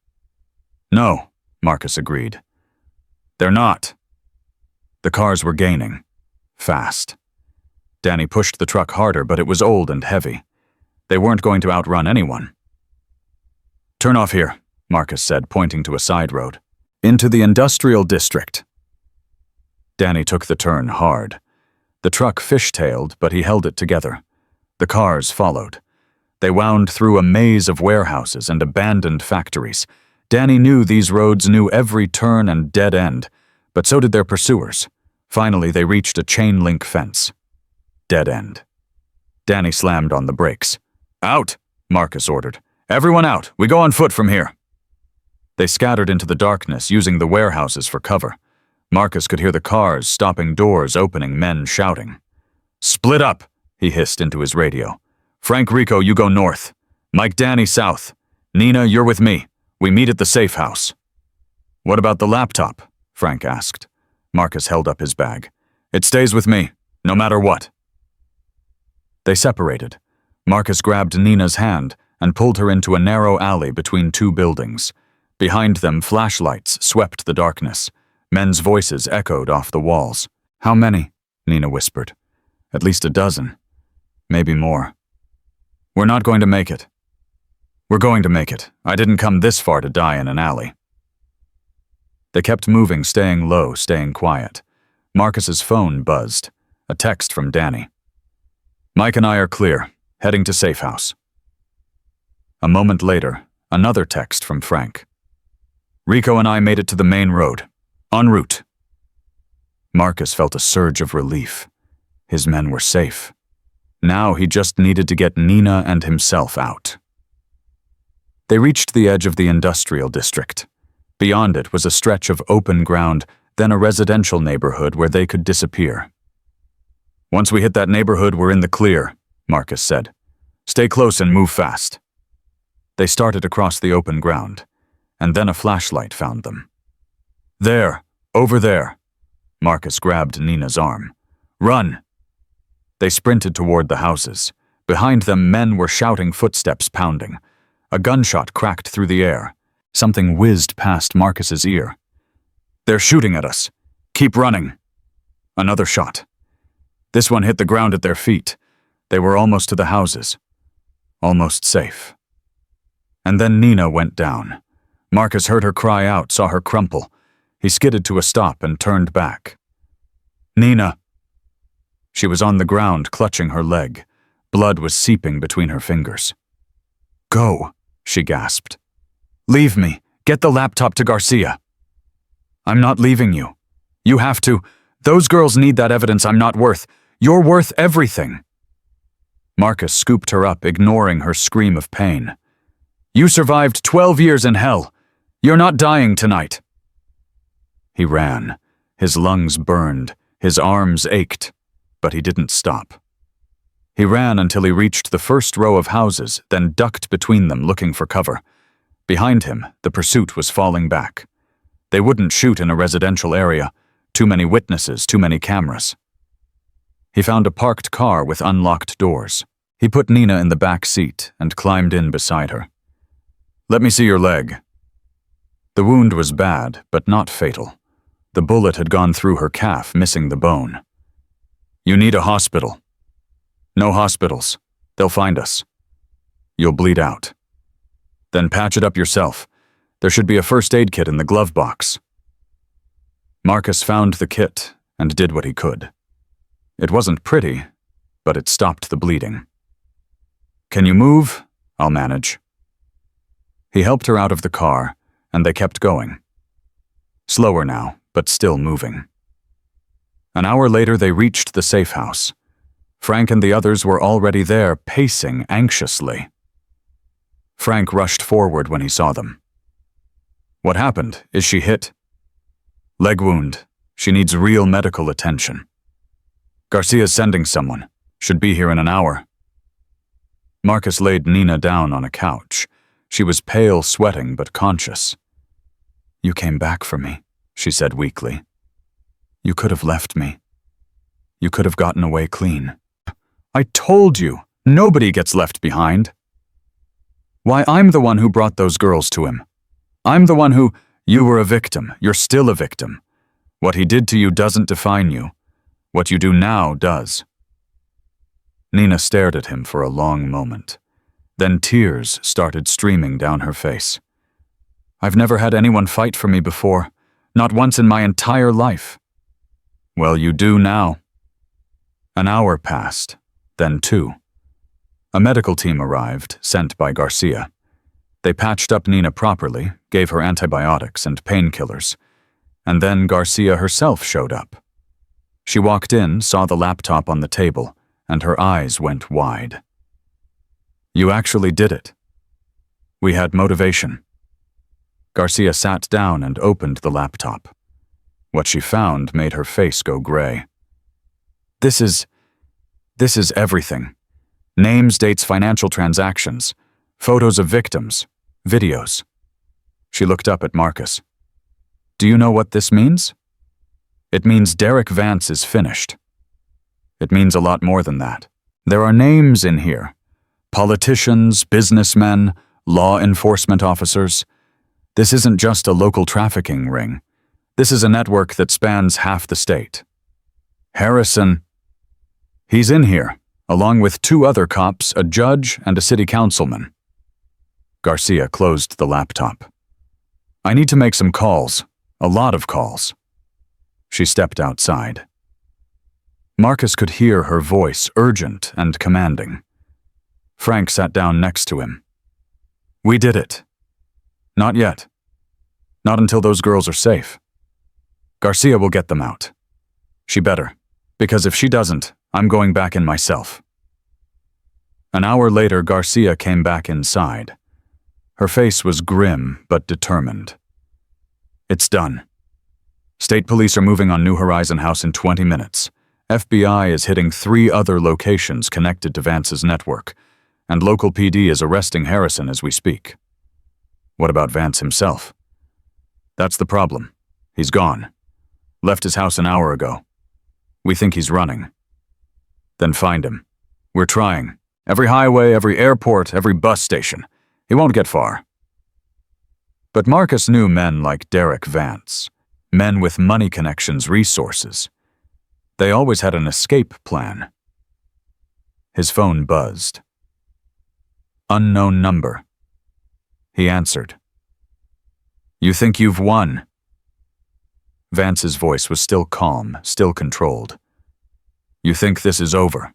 "No," Marcus agreed. "They're not." The cars were gaining. Fast. Danny pushed the truck harder, but it was old and heavy. They weren't going to outrun anyone. "Turn off here," Marcus said, pointing to a side road. "Into the industrial district." Danny took the turn hard. The truck fishtailed, but he held it together. The cars followed. They wound through a maze of warehouses and abandoned factories. Danny knew these roads knew every turn and dead end, but so did their pursuers. Finally, they reached a chain-link fence. Dead end. Danny slammed on the brakes. "Out," Marcus ordered. "Everyone out. We go on foot from here." They scattered into the darkness, using the warehouses for cover. Marcus could hear the cars stopping, doors opening, men shouting. "Split up," he hissed into his radio. "Frank Rico, you go north. Mike Danny south. Nina, you're with me. We meet at the safe house." "What about the laptop?" Frank asked. Marcus held up his bag. "It stays with me, no matter what." They separated. Marcus grabbed Nina's hand and pulled her into a narrow alley between 2 buildings. Behind them, flashlights swept the darkness. Men's voices echoed off the walls. "How many?" Nina whispered. "At least a dozen. Maybe more." "We're not going to make it." "We're going to make it. I didn't come this far to die in an alley." They kept moving, staying low, staying quiet. Marcus's phone buzzed. A text from Danny. "Mike and I are clear. Heading to safe house." A moment later, another text from Frank. "Rico and I made it to the main road. En route." Marcus felt a surge of relief. His men were safe. Now he just needed to get Nina and himself out. They reached the edge of the industrial district. Beyond it was a stretch of open ground, then a residential neighborhood where they could disappear. "Once we hit that neighborhood, we're in the clear," Marcus said. "Stay close and move fast." They started across the open ground, and then a flashlight found them. "There, over there." Marcus grabbed Nina's arm. "Run!" They sprinted toward the houses. Behind them, men were shouting, footsteps pounding. A gunshot cracked through the air. Something whizzed past Marcus's ear. "They're shooting at us. Keep running." Another shot. This one hit the ground at their feet. They were almost to the houses. Almost safe. And then Nina went down. Marcus heard her cry out, saw her crumple. He skidded to a stop and turned back. "Nina!" She was on the ground, clutching her leg. Blood was seeping between her fingers. "Go," she gasped. "Leave me. Get the laptop to Garcia." "I'm not leaving you. You have to. Those girls need that evidence I'm not worth. You're worth everything." Marcus scooped her up, ignoring her scream of pain. "You survived 12 years in hell. You're not dying tonight." He ran. His lungs burned. His arms ached. But he didn't stop. He ran until he reached the first row of houses, then ducked between them, looking for cover. Behind him, the pursuit was falling back. They wouldn't shoot in a residential area. Too many witnesses, too many cameras. He found a parked car with unlocked doors. He put Nina in the back seat and climbed in beside her. "Let me see your leg." The wound was bad, but not fatal. The bullet had gone through her calf, missing the bone. "You need a hospital." "No hospitals. They'll find us." "You'll bleed out." "Then patch it up yourself. There should be a first aid kit in the glove box." Marcus found the kit and did what he could. It wasn't pretty, but it stopped the bleeding. "Can you move? I'll manage." He helped her out of the car, and they kept going. Slower now, but still moving. An hour later, they reached the safe house. Frank and the others were already there, pacing anxiously. Frank rushed forward when he saw them. "What happened? Is she hit?" "Leg wound. She needs real medical attention." "Garcia's sending someone. Should be here in an hour." Marcus laid Nina down on a couch. She was pale, sweating, but conscious. "You came back for me," she said weakly. "You could have left me. You could have gotten away clean." "I told you, nobody gets left behind." "Why, I'm the one who brought those girls to him. I'm the one who— You were a victim. You're still a victim. What he did to you doesn't define you. What you do now does." Nina stared at him for a long moment. Then tears started streaming down her face. "I've never had anyone fight for me before. Not once in my entire life." "Well, you do now." An hour passed, then 2. A medical team arrived, sent by Garcia. They patched up Nina properly, gave her antibiotics and painkillers, and then Garcia herself showed up. She walked in, saw the laptop on the table, and her eyes went wide. "You actually did it." "We had motivation." Garcia sat down and opened the laptop. What she found made her face go gray. This is everything. Names, dates, financial transactions, photos of victims, videos." She looked up at Marcus. "Do you know what this means?" "It means Derek Vance is finished." "It means a lot more than that. There are names in here. Politicians, businessmen, law enforcement officers. This isn't just a local trafficking ring. This is a network that spans half the state. Harrison, he's in here, along with 2 other cops, a judge, and a city councilman." Garcia closed the laptop. "I need to make some calls, a lot of calls." She stepped outside. Marcus could hear her voice, urgent and commanding. Frank sat down next to him. "We did it." "Not yet. Not until those girls are safe. Garcia will get them out. She better, because if she doesn't, I'm going back in myself." An hour later, Garcia came back inside. Her face was grim but determined. "It's done. State police are moving on New Horizon House in 20 minutes. FBI is hitting 3 other locations connected to Vance's network, and local PD is arresting Harrison as we speak." "What about Vance himself?" "That's the problem. He's gone. Left his house an hour ago. We think he's running." "Then find him. We're trying. Every highway, every airport, every bus station. He won't get far." But Marcus knew men like Derek Vance, men with money connections, resources. They always had an escape plan. His phone buzzed. "Unknown number." He answered. "You think you've won?" Vance's voice was still calm, still controlled. "You think this is over?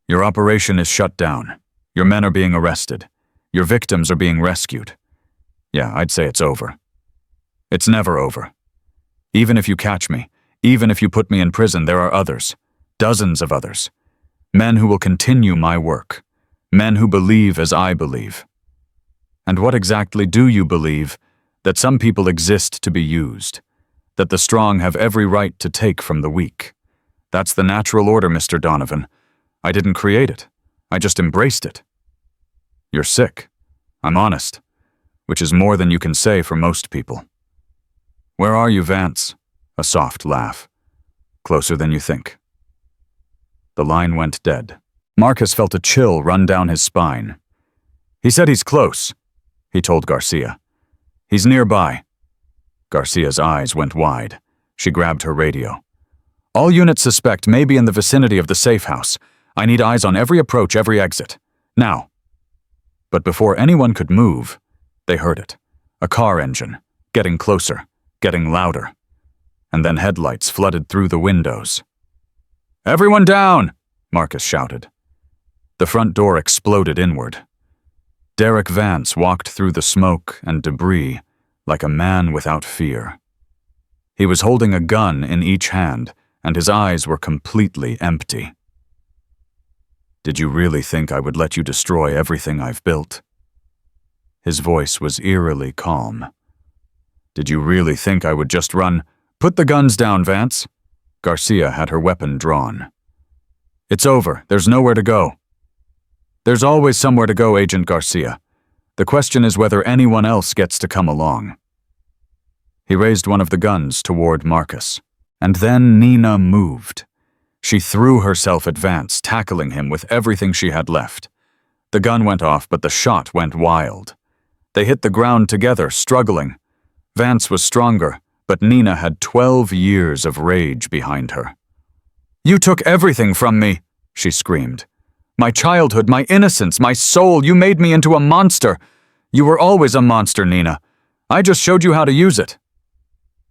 Your operation is shut down. Your men are being arrested. Your victims are being rescued. Yeah, I'd say it's over. It's never over. Even if you catch me, even if you put me in prison, there are others, dozens of others. Men who will continue my work. Men who believe as I believe. And what exactly do you believe? That some people exist to be used. That the strong have every right to take from the weak. That's the natural order, Mr. Donovan. I didn't create it. I just embraced it. You're sick. I'm honest. Which is more than you can say for most people. Where are you, Vance? A soft laugh. Closer than you think. The line went dead. Marcus felt a chill run down his spine. "He said he's close," he told Garcia. "He's nearby." Garcia's eyes went wide. She grabbed her radio. "All units suspect may be in the vicinity of the safe house. I need eyes on every approach, every exit. Now." But before anyone could move, they heard it. A car engine, getting closer, getting louder. And then headlights flooded through the windows. "Everyone down!" Marcus shouted. The front door exploded inward. Derek Vance walked through the smoke and debris like a man without fear. He was holding a gun in each hand, and his eyes were completely empty. "Did you really think I would let you destroy everything I've built?" His voice was eerily calm. "Did you really think I would just run? Put the guns down, Vance." Garcia had her weapon drawn. "It's over. There's nowhere to go." "There's always somewhere to go, Agent Garcia. The question is whether anyone else gets to come along." He raised one of the guns toward Marcus. And then Nina moved. She threw herself at Vance, tackling him with everything she had left. The gun went off, but the shot went wild. They hit the ground together, struggling. Vance was stronger, but Nina had 12 years of rage behind her. "You took everything from me," she screamed. "My childhood, my innocence, my soul, you made me into a monster. You were always a monster, Nina. I just showed you how to use it."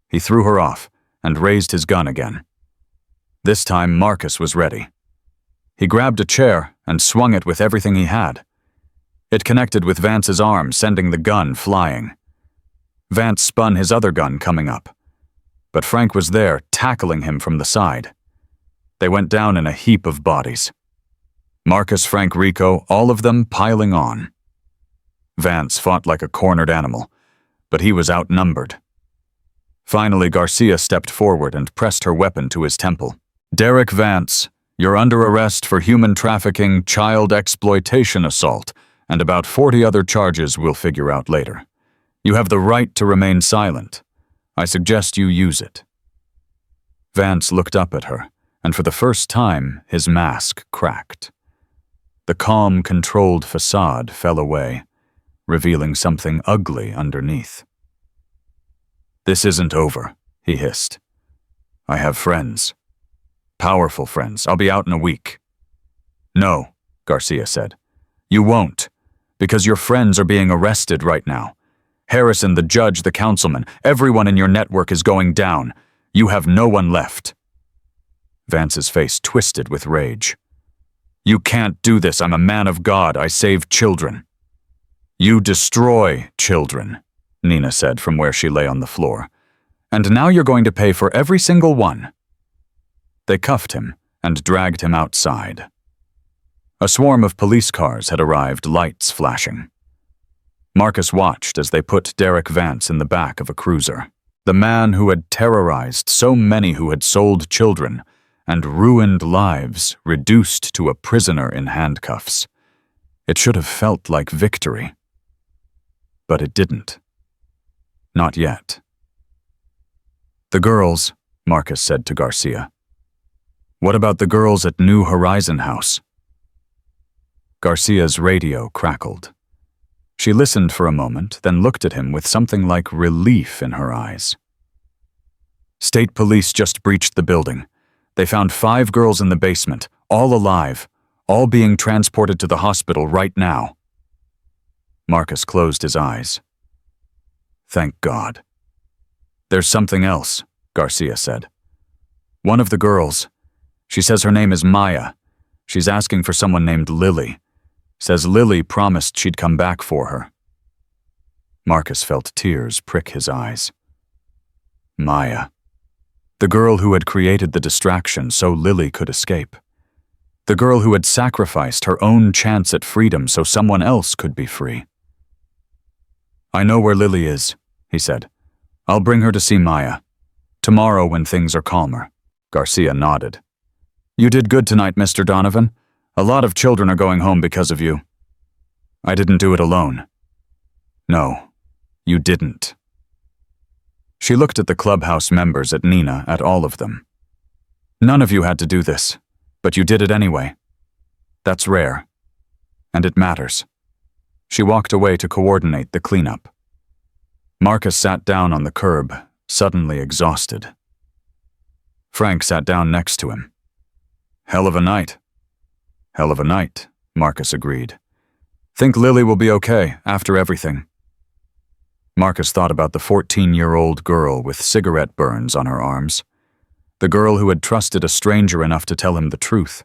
He threw her off and raised his gun again. This time Marcus was ready. He grabbed a chair and swung it with everything he had. It connected with Vance's arm, sending the gun flying. Vance spun his other gun coming up. But Frank was there, tackling him from the side. They went down in a heap of bodies. Marcus, Frank, Rico, all of them piling on. Vance fought like a cornered animal, but he was outnumbered. Finally, Garcia stepped forward and pressed her weapon to his temple. "Derek Vance, you're under arrest for human trafficking, child exploitation assault, and about 40 other charges we'll figure out later. You have the right to remain silent. I suggest you use it." Vance looked up at her, and for the first time, his mask cracked. The calm, controlled facade fell away, revealing something ugly underneath. "This isn't over," he hissed. "I have friends. Powerful friends. I'll be out in a week." "No," Garcia said. "You won't, because your friends are being arrested right now. Harrison, the judge, the councilman, everyone in your network is going down. You have no one left." Vance's face twisted with rage. "You can't do this. I'm a man of God. I save children." "You destroy children," Nina said from where she lay on the floor. "And now you're going to pay for every single one." They cuffed him and dragged him outside. A swarm of police cars had arrived, lights flashing. Marcus watched as they put Derek Vance in the back of a cruiser. The man who had terrorized so many who had sold children and ruined lives, reduced to a prisoner in handcuffs. It should have felt like victory. But it didn't. Not yet. "The girls," Marcus said to Garcia. "What about the girls at New Horizon House?" Garcia's radio crackled. She listened for a moment, then looked at him with something like relief in her eyes. "State police just breached the building. They found 5 girls in the basement, all alive, all being transported to the hospital right now." Marcus closed his eyes. "Thank God." "There's something else," Garcia said. "One of the girls, she says her name is Maya. She's asking for someone named Lily. Says Lily promised she'd come back for her." Marcus felt tears prick his eyes. Maya. The girl who had created the distraction so Lily could escape. The girl who had sacrificed her own chance at freedom so someone else could be free. "I know where Lily is," he said. "I'll bring her to see Maya. Tomorrow when things are calmer." Garcia nodded. "You did good tonight, Mr. Donovan. A lot of children are going home because of you." "I didn't do it alone." "No, you didn't." She looked at the clubhouse members, at Nina, at all of them. "None of you had to do this. But you did it anyway. That's rare. And it matters. She walked away to coordinate the cleanup. Marcus sat down on the curb, suddenly exhausted. Frank sat down next to him. Hell of a night. Hell of a night, Marcus agreed. Think Lily will be okay after everything. Marcus thought about the 14-year-old girl with cigarette burns on her arms. The girl who had trusted a stranger enough to tell him the truth.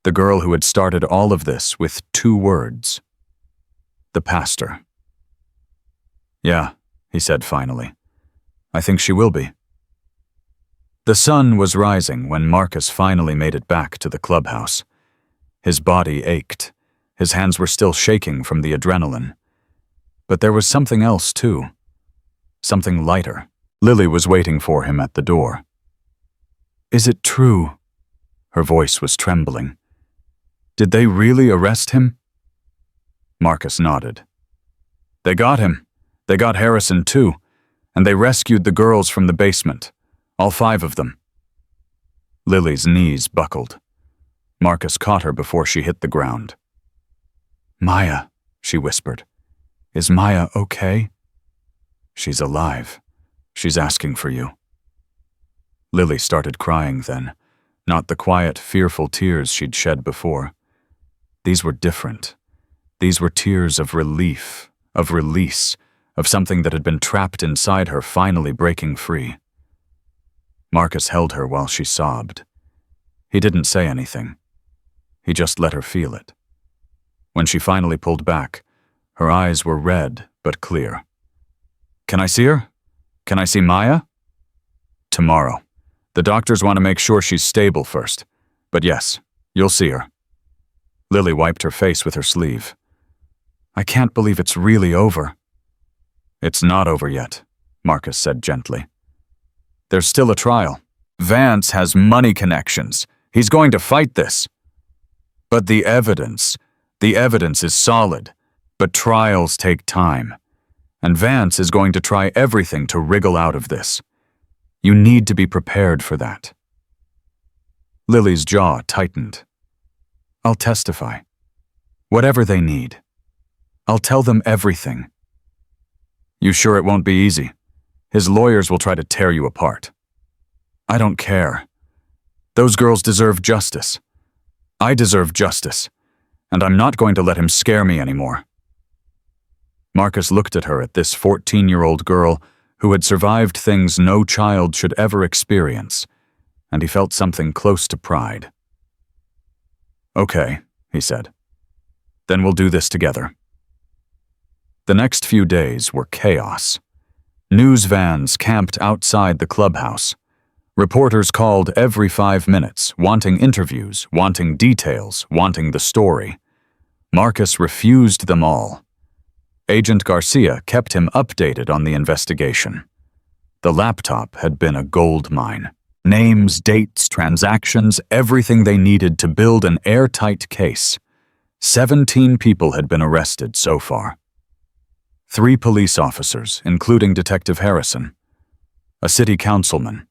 The girl who had started all of this with 2 words. The pastor. Yeah, he said finally. I think she will be. The sun was rising when Marcus finally made it back to the clubhouse. His body ached. His hands were still shaking from the adrenaline. But there was something else, too. Something lighter. Lily was waiting for him at the door. Is it true? Her voice was trembling. Did they really arrest him? Marcus nodded. They got him. They got Harrison, too. And they rescued the girls from the basement. All 5 of them. Lily's knees buckled. Marcus caught her before she hit the ground. Maya, she whispered. Is Maya okay? She's alive. She's asking for you. Lily started crying then, not the quiet, fearful tears she'd shed before. These were different. These were tears of relief, of release, of something that had been trapped inside her finally breaking free. Marcus held her while she sobbed. He didn't say anything. He just let her feel it. When she finally pulled back, her eyes were red but clear. Can I see her? Can I see Maya? Tomorrow. The doctors want to make sure she's stable first. But yes, you'll see her. Lily wiped her face with her sleeve. I can't believe it's really over. It's not over yet, Marcus said gently. There's still a trial. Vance has money connections. He's going to fight this. But the evidence is solid. But trials take time. And Vance is going to try everything to wriggle out of this. You need to be prepared for that. Lily's jaw tightened. I'll testify. Whatever they need. I'll tell them everything. You sure it won't be easy? His lawyers will try to tear you apart. I don't care. Those girls deserve justice. I deserve justice. And I'm not going to let him scare me anymore. Marcus looked at her, at this 14-year-old girl who had survived things no child should ever experience, and he felt something close to pride. Okay, he said. Then we'll do this together. The next few days were chaos. News vans camped outside the clubhouse. Reporters called every 5 minutes, wanting interviews, wanting details, wanting the story. Marcus refused them all. Agent Garcia kept him updated on the investigation. The laptop had been a gold mine. Names, dates, transactions, everything they needed to build an airtight case. 17 people had been arrested so far. 3 police officers, including Detective Harrison. A city councilman.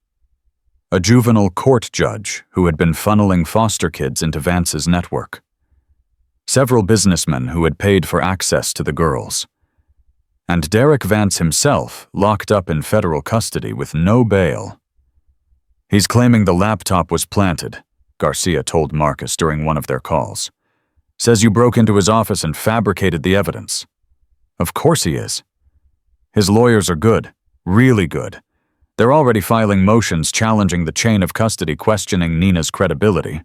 A juvenile court judge who had been funneling foster kids into Vance's network. Several businessmen who had paid for access to the girls. And Derek Vance himself locked up in federal custody with no bail. He's claiming the laptop was planted, Garcia told Marcus during one of their calls. Says you broke into his office and fabricated the evidence. Of course he is. His lawyers are good, really good. They're already filing motions challenging the chain of custody, questioning Nina's credibility.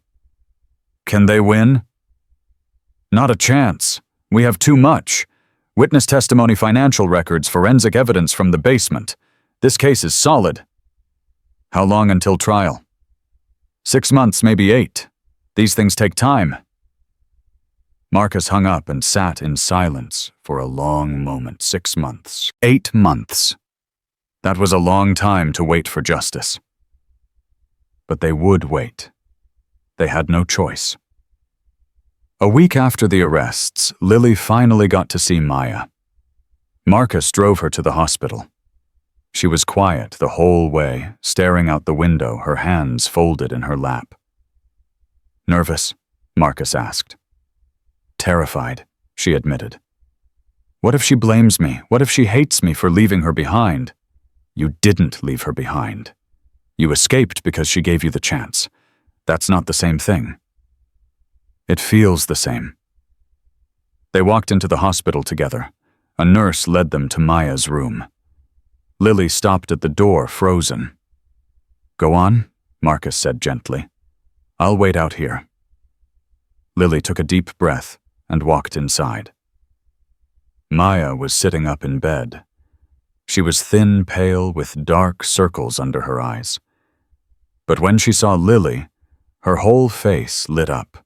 Can they win? Not a chance. We have too much. Witness testimony, financial records, forensic evidence from the basement. This case is solid. How long until trial? 6 months, maybe 8. These things take time. Marcus hung up and sat in silence for a long moment. 6 months. 8 months. That was a long time to wait for justice. But they would wait. They had no choice. A week after the arrests, Lily finally got to see Maya. Marcus drove her to the hospital. She was quiet the whole way, staring out the window, her hands folded in her lap. Nervous? Marcus asked. Terrified, she admitted. What if she blames me? What if she hates me for leaving her behind? You didn't leave her behind. You escaped because she gave you the chance. That's not the same thing. It feels the same. They walked into the hospital together. A nurse led them to Maya's room. Lily stopped at the door, frozen. Go on, Marcus said gently. I'll wait out here. Lily took a deep breath and walked inside. Maya was sitting up in bed. She was thin, pale, with dark circles under her eyes. But when she saw Lily, her whole face lit up.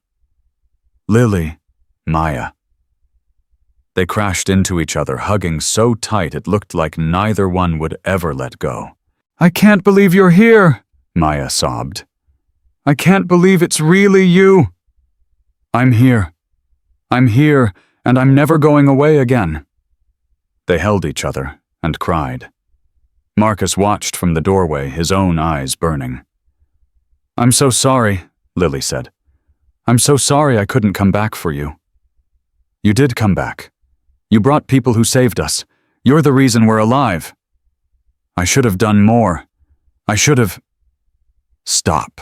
Lily, Maya. They crashed into each other, hugging so tight it looked like neither one would ever let go. I can't believe you're here, Maya sobbed. I can't believe it's really you. I'm here, and I'm never going away again. They held each other and cried. Marcus watched from the doorway, his own eyes burning. I'm so sorry, Lily said. I'm so sorry I couldn't come back for you. You did come back. You brought people who saved us. You're the reason we're alive. I should have done more. I should have... Stop.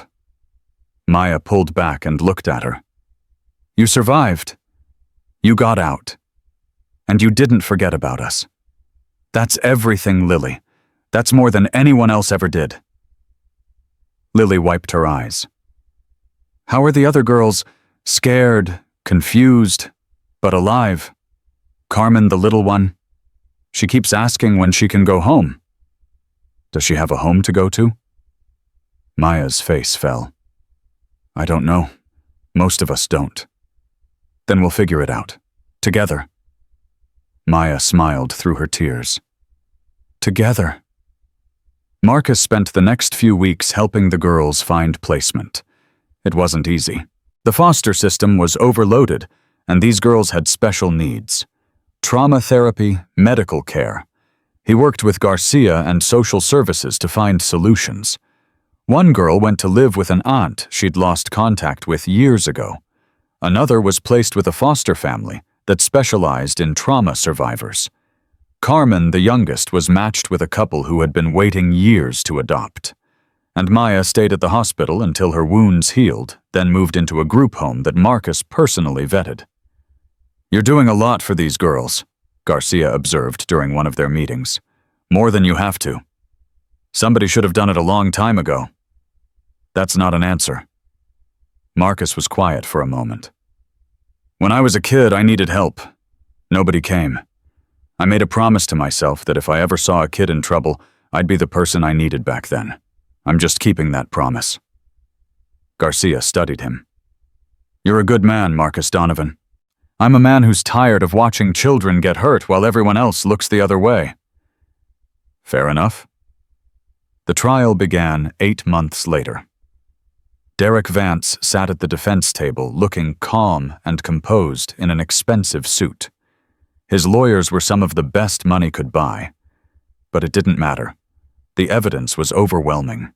Maya pulled back and looked at her. You survived. You got out. And you didn't forget about us. That's everything, Lily. That's more than anyone else ever did. Lily wiped her eyes. How are the other girls? Scared, confused, but alive. Carmen, the little one. She keeps asking when she can go home. Does she have a home to go to? Maya's face fell. I don't know. Most of us don't. Then we'll figure it out. Together. Maya smiled through her tears. Together. Marcus spent the next few weeks helping the girls find placement. It wasn't easy. The foster system was overloaded, and these girls had special needs. Trauma therapy, medical care. He worked with Garcia and social services to find solutions. One girl went to live with an aunt she'd lost contact with years ago. Another was placed with a foster family that specialized in trauma survivors. Carmen, the youngest, was matched with a couple who had been waiting years to adopt. And Maya stayed at the hospital until her wounds healed, then moved into a group home that Marcus personally vetted. You're doing a lot for these girls, Garcia observed during one of their meetings. More than you have to. Somebody should have done it a long time ago. That's not an answer. Marcus was quiet for a moment. When I was a kid, I needed help. Nobody came. I made a promise to myself that if I ever saw a kid in trouble, I'd be the person I needed back then. I'm just keeping that promise. Garcia studied him. You're a good man, Marcus Donovan. I'm a man who's tired of watching children get hurt while everyone else looks the other way. Fair enough. The trial began 8 months later. Derek Vance sat at the defense table looking calm and composed in an expensive suit. His lawyers were some of the best money could buy. But it didn't matter. The evidence was overwhelming.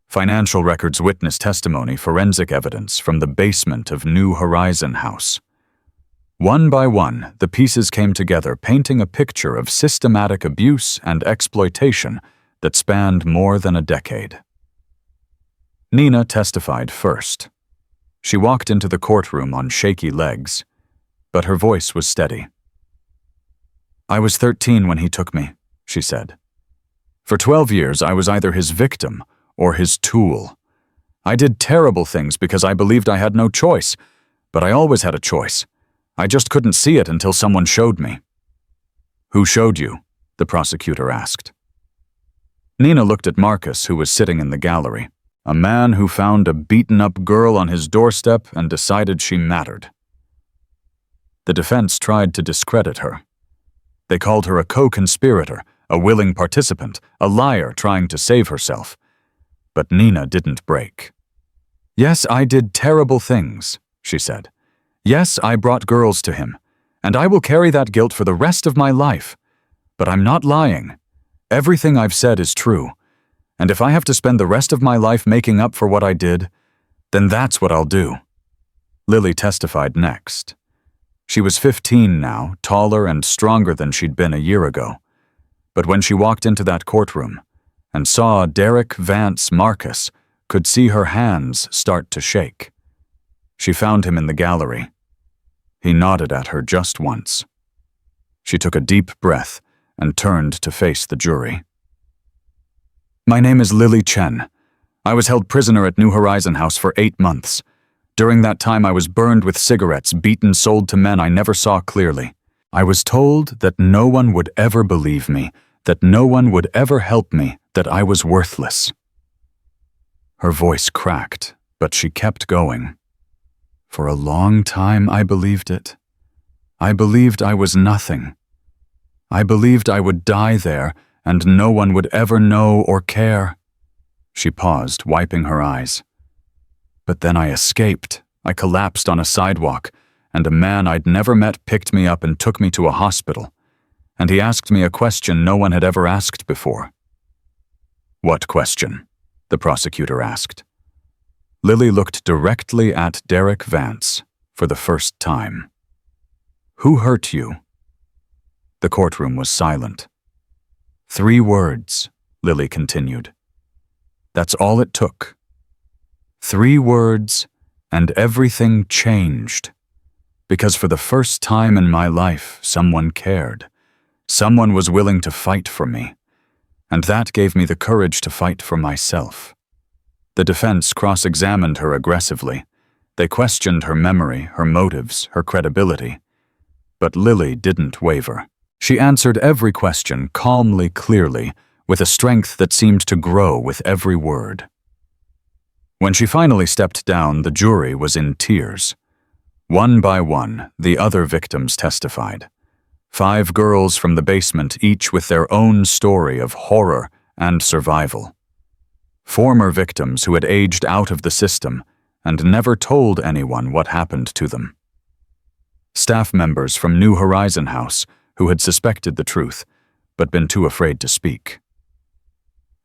Financial records, witness testimony, forensic evidence from the basement of New Horizon House. One by one, the pieces came together, painting a picture of systematic abuse and exploitation that spanned more than a decade. Nina testified first. She walked into the courtroom on shaky legs, but her voice was steady. I was 13 when he took me, she said. For 12 years, I was either his victim or his tool. I did terrible things because I believed I had no choice, but I always had a choice. I just couldn't see it until someone showed me. Who showed you? The prosecutor asked. Nina looked at Marcus, who was sitting in the gallery, a man who found a beaten-up girl on his doorstep and decided she mattered. The defense tried to discredit her. They called her a co-conspirator, a willing participant, a liar trying to save herself. But Nina didn't break. Yes, I did terrible things, she said. Yes, I brought girls to him, and I will carry that guilt for the rest of my life. But I'm not lying. Everything I've said is true. And if I have to spend the rest of my life making up for what I did, then that's what I'll do. Lily testified next. She was 15 now, taller and stronger than she'd been a year ago. But when she walked into that courtroom and saw Derek Vance Marcus, could see her hands start to shake. She found him in the gallery. He nodded at her just once. She took a deep breath and turned to face the jury. "My name is Lily Chen. I was held prisoner at New Horizon House for 8 months. During that time I was burned with cigarettes, beaten, sold to men I never saw clearly. I was told that no one would ever believe me, that no one would ever help me, that I was worthless." Her voice cracked, but she kept going. "For a long time I believed it. I believed I was nothing. I believed I would die there, and no one would ever know or care." She paused, wiping her eyes. "But then I escaped. I collapsed on a sidewalk, and a man I'd never met picked me up and took me to a hospital. And he asked me a question no one had ever asked before." "What question?" the prosecutor asked. Lily looked directly at Derek Vance for the first time. "Who hurt you?" The courtroom was silent. 3 words, Lily continued. That's all it took. 3 words, and everything changed. Because for the first time in my life, someone cared. Someone was willing to fight for me. And that gave me the courage to fight for myself. The defense cross-examined her aggressively. They questioned her memory, her motives, her credibility. But Lily didn't waver. She answered every question calmly, clearly, with a strength that seemed to grow with every word. When she finally stepped down, the jury was in tears. One by one, the other victims testified. 5 girls from the basement, each with their own story of horror and survival. Former victims who had aged out of the system and never told anyone what happened to them. Staff members from New Horizon House who had suspected the truth, but been too afraid to speak.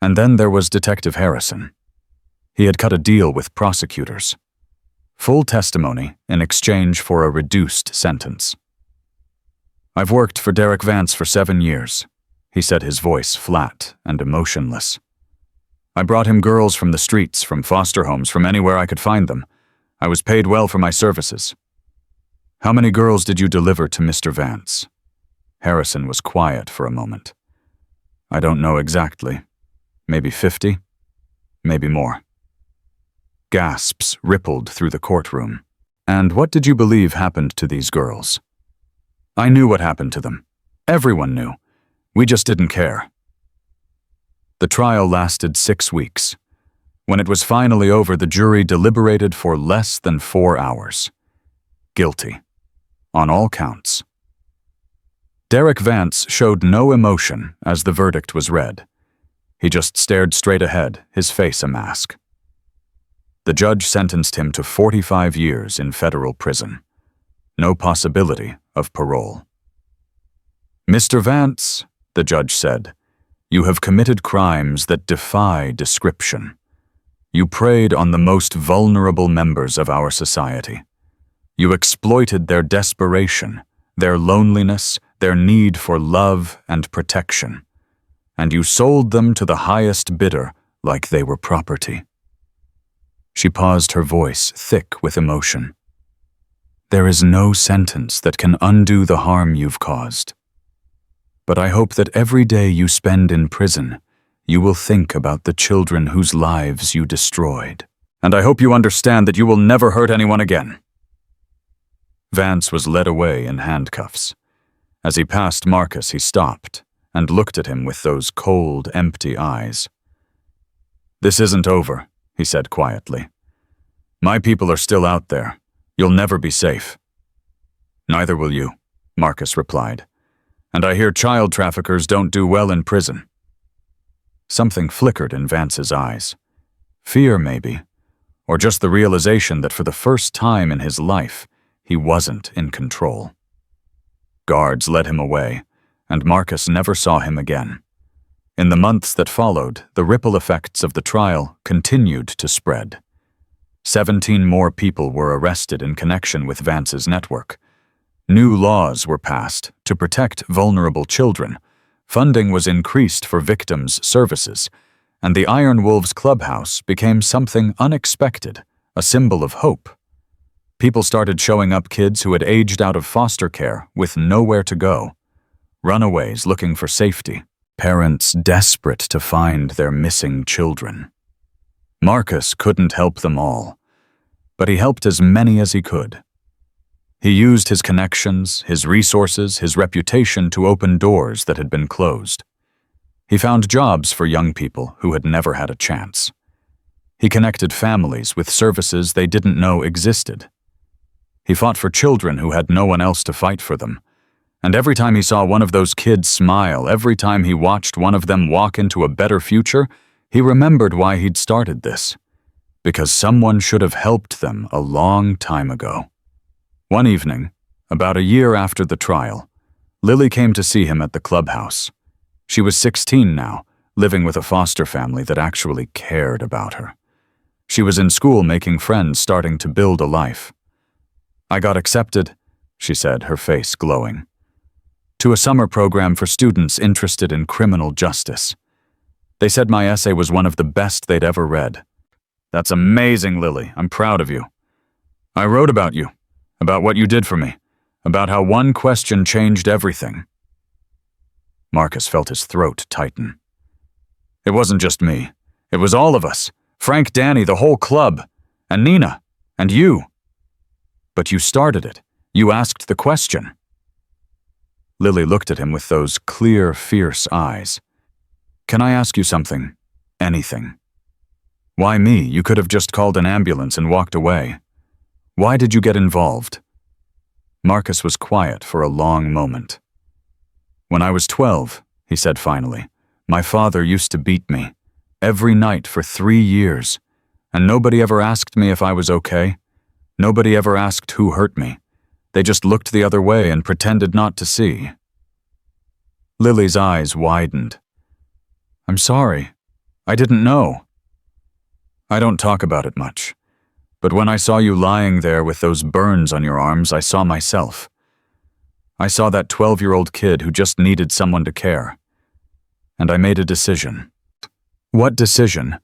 And then there was Detective Harrison. He had cut a deal with prosecutors. Full testimony in exchange for a reduced sentence. "I've worked for Derek Vance for 7 years," he said, his voice flat and emotionless. "I brought him girls from the streets, from foster homes, from anywhere I could find them. I was paid well for my services." "How many girls did you deliver to Mr. Vance?" Harrison was quiet for a moment. "I don't know exactly. Maybe 50? Maybe more." Gasps rippled through the courtroom. "And what did you believe happened to these girls?" "I knew what happened to them. Everyone knew. We just didn't care." The trial lasted 6 weeks. When it was finally over, the jury deliberated for less than 4 hours. Guilty. On all counts. Derek Vance showed no emotion as the verdict was read. He just stared straight ahead, his face a mask. The judge sentenced him to 45 years in federal prison. No possibility of parole. "Mr. Vance," the judge said, "you have committed crimes that defy description. You preyed on the most vulnerable members of our society. You exploited their desperation, their loneliness, their need for love and protection. And you sold them to the highest bidder like they were property." She paused, her voice thick with emotion. "There is no sentence that can undo the harm you've caused. But I hope that every day you spend in prison, you will think about the children whose lives you destroyed. And I hope you understand that you will never hurt anyone again." Vance was led away in handcuffs. As he passed Marcus, he stopped and looked at him with those cold, empty eyes. "This isn't over," he said quietly. "My people are still out there. You'll never be safe." "Neither will you," Marcus replied. "And I hear child traffickers don't do well in prison." Something flickered in Vance's eyes. Fear, maybe, or just the realization that for the first time in his life, he wasn't in control. Guards led him away, and Marcus never saw him again. In the months that followed, the ripple effects of the trial continued to spread. 17 more people were arrested in connection with Vance's network. New laws were passed to protect vulnerable children. Funding was increased for victims' services, and the Iron Wolves clubhouse became something unexpected, a symbol of hope. People started showing up kids who had aged out of foster care with nowhere to go, runaways looking for safety, parents desperate to find their missing children. Marcus couldn't help them all, but he helped as many as he could. He used his connections, his resources, his reputation to open doors that had been closed. He found jobs for young people who had never had a chance. He connected families with services they didn't know existed. He fought for children who had no one else to fight for them. And every time he saw one of those kids smile, every time he watched one of them walk into a better future, he remembered why he'd started this. Because someone should have helped them a long time ago. One evening, about a year after the trial, Lily came to see him at the clubhouse. She was 16 now, living with a foster family that actually cared about her. She was in school making friends, starting to build a life. "I got accepted," she said, her face glowing, "to a summer program for students interested in criminal justice. They said my essay was one of the best they'd ever read." "That's amazing, Lily. I'm proud of you. I wrote about you, about what you did for me, about how one question changed everything." Marcus felt his throat tighten. "It wasn't just me. It was all of us. Frank, Danny, the whole club, and Nina, and you. But you started it. You asked the question." Lily looked at him with those clear, fierce eyes. "Can I ask you something? Anything? Why me? You could have just called an ambulance and walked away. Why did you get involved?" Marcus was quiet for a long moment. "When I was 12, he said finally, my father used to beat me, every night for 3 years, and nobody ever asked me if I was okay. Nobody ever asked who hurt me. They just looked the other way and pretended not to see." Lily's eyes widened. "I'm sorry. I didn't know." "I don't talk about it much, but when I saw you lying there with those burns on your arms, I saw myself. I saw that 12-year-old kid who just needed someone to care. And I made a decision." "What decision?"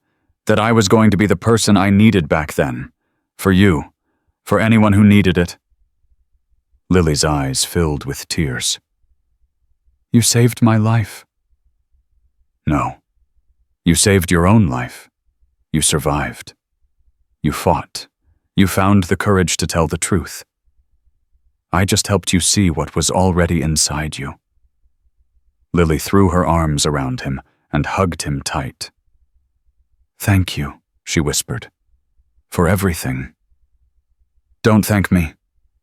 "That I was going to be the person I needed back then. For you. For anyone who needed it." Lily's eyes filled with tears. "You saved my life." "No. You saved your own life. You survived. You fought. You found the courage to tell the truth. I just helped you see what was already inside you." Lily threw her arms around him and hugged him tight. "Thank you," she whispered, "for everything." "Don't thank me.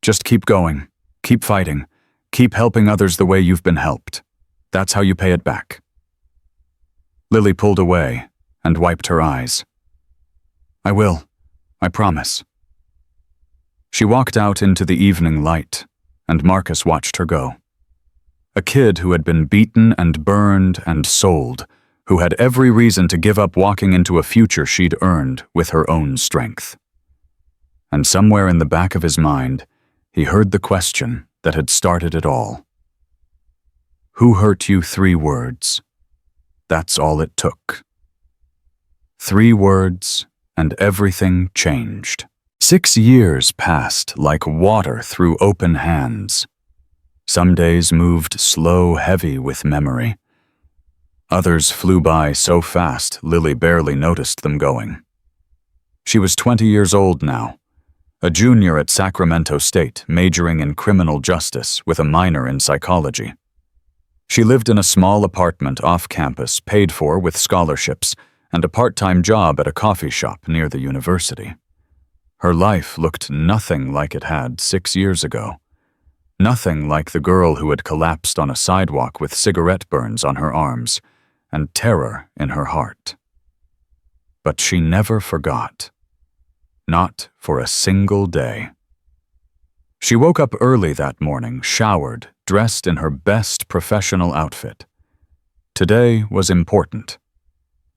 Just keep going. Keep fighting. Keep helping others the way you've been helped. That's how you pay it back." Lily pulled away and wiped her eyes. "I will. I promise." She walked out into the evening light, and Marcus watched her go. A kid who had been beaten and burned and sold, who had every reason to give up walking into a future she'd earned with her own strength. And somewhere in the back of his mind, he heard the question that had started it all. Who hurt you? 3 words. That's all it took. 3 words, and everything changed. 6 years passed like water through open hands. Some days moved slow, heavy with memory. Others flew by so fast Lily barely noticed them going. She was 20 years old now, a junior at Sacramento State, majoring in criminal justice with a minor in psychology. She lived in a small apartment off campus, paid for with scholarships, and a part-time job at a coffee shop near the university. Her life looked nothing like it had 6 years ago. Nothing like the girl who had collapsed on a sidewalk with cigarette burns on her arms and terror in her heart. But she never forgot. Not for a single day. She woke up early that morning, showered, dressed in her best professional outfit. Today was important.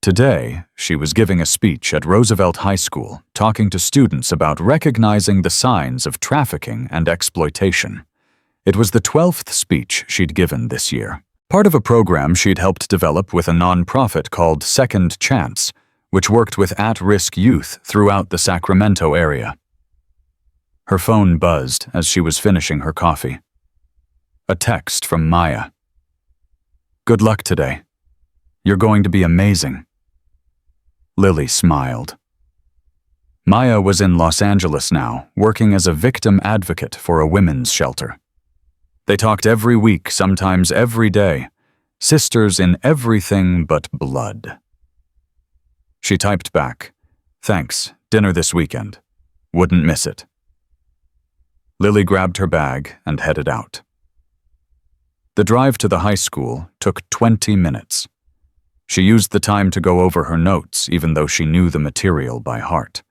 Today, she was giving a speech at Roosevelt High School, talking to students about recognizing the signs of trafficking and exploitation. It was the 12th speech she'd given this year, part of a program she'd helped develop with a nonprofit called Second Chance, which worked with at-risk youth throughout the Sacramento area. Her phone buzzed as she was finishing her coffee. A text from Maya. "Good luck today. You're going to be amazing." Lily smiled. Maya was in Los Angeles now, working as a victim advocate for a women's shelter. They talked every week, sometimes every day, sisters in everything but blood. She typed back, "Thanks, dinner this weekend. Wouldn't miss it." Lily grabbed her bag and headed out. The drive to the high school took 20 minutes. She used the time to go over her notes, even though she knew the material by heart.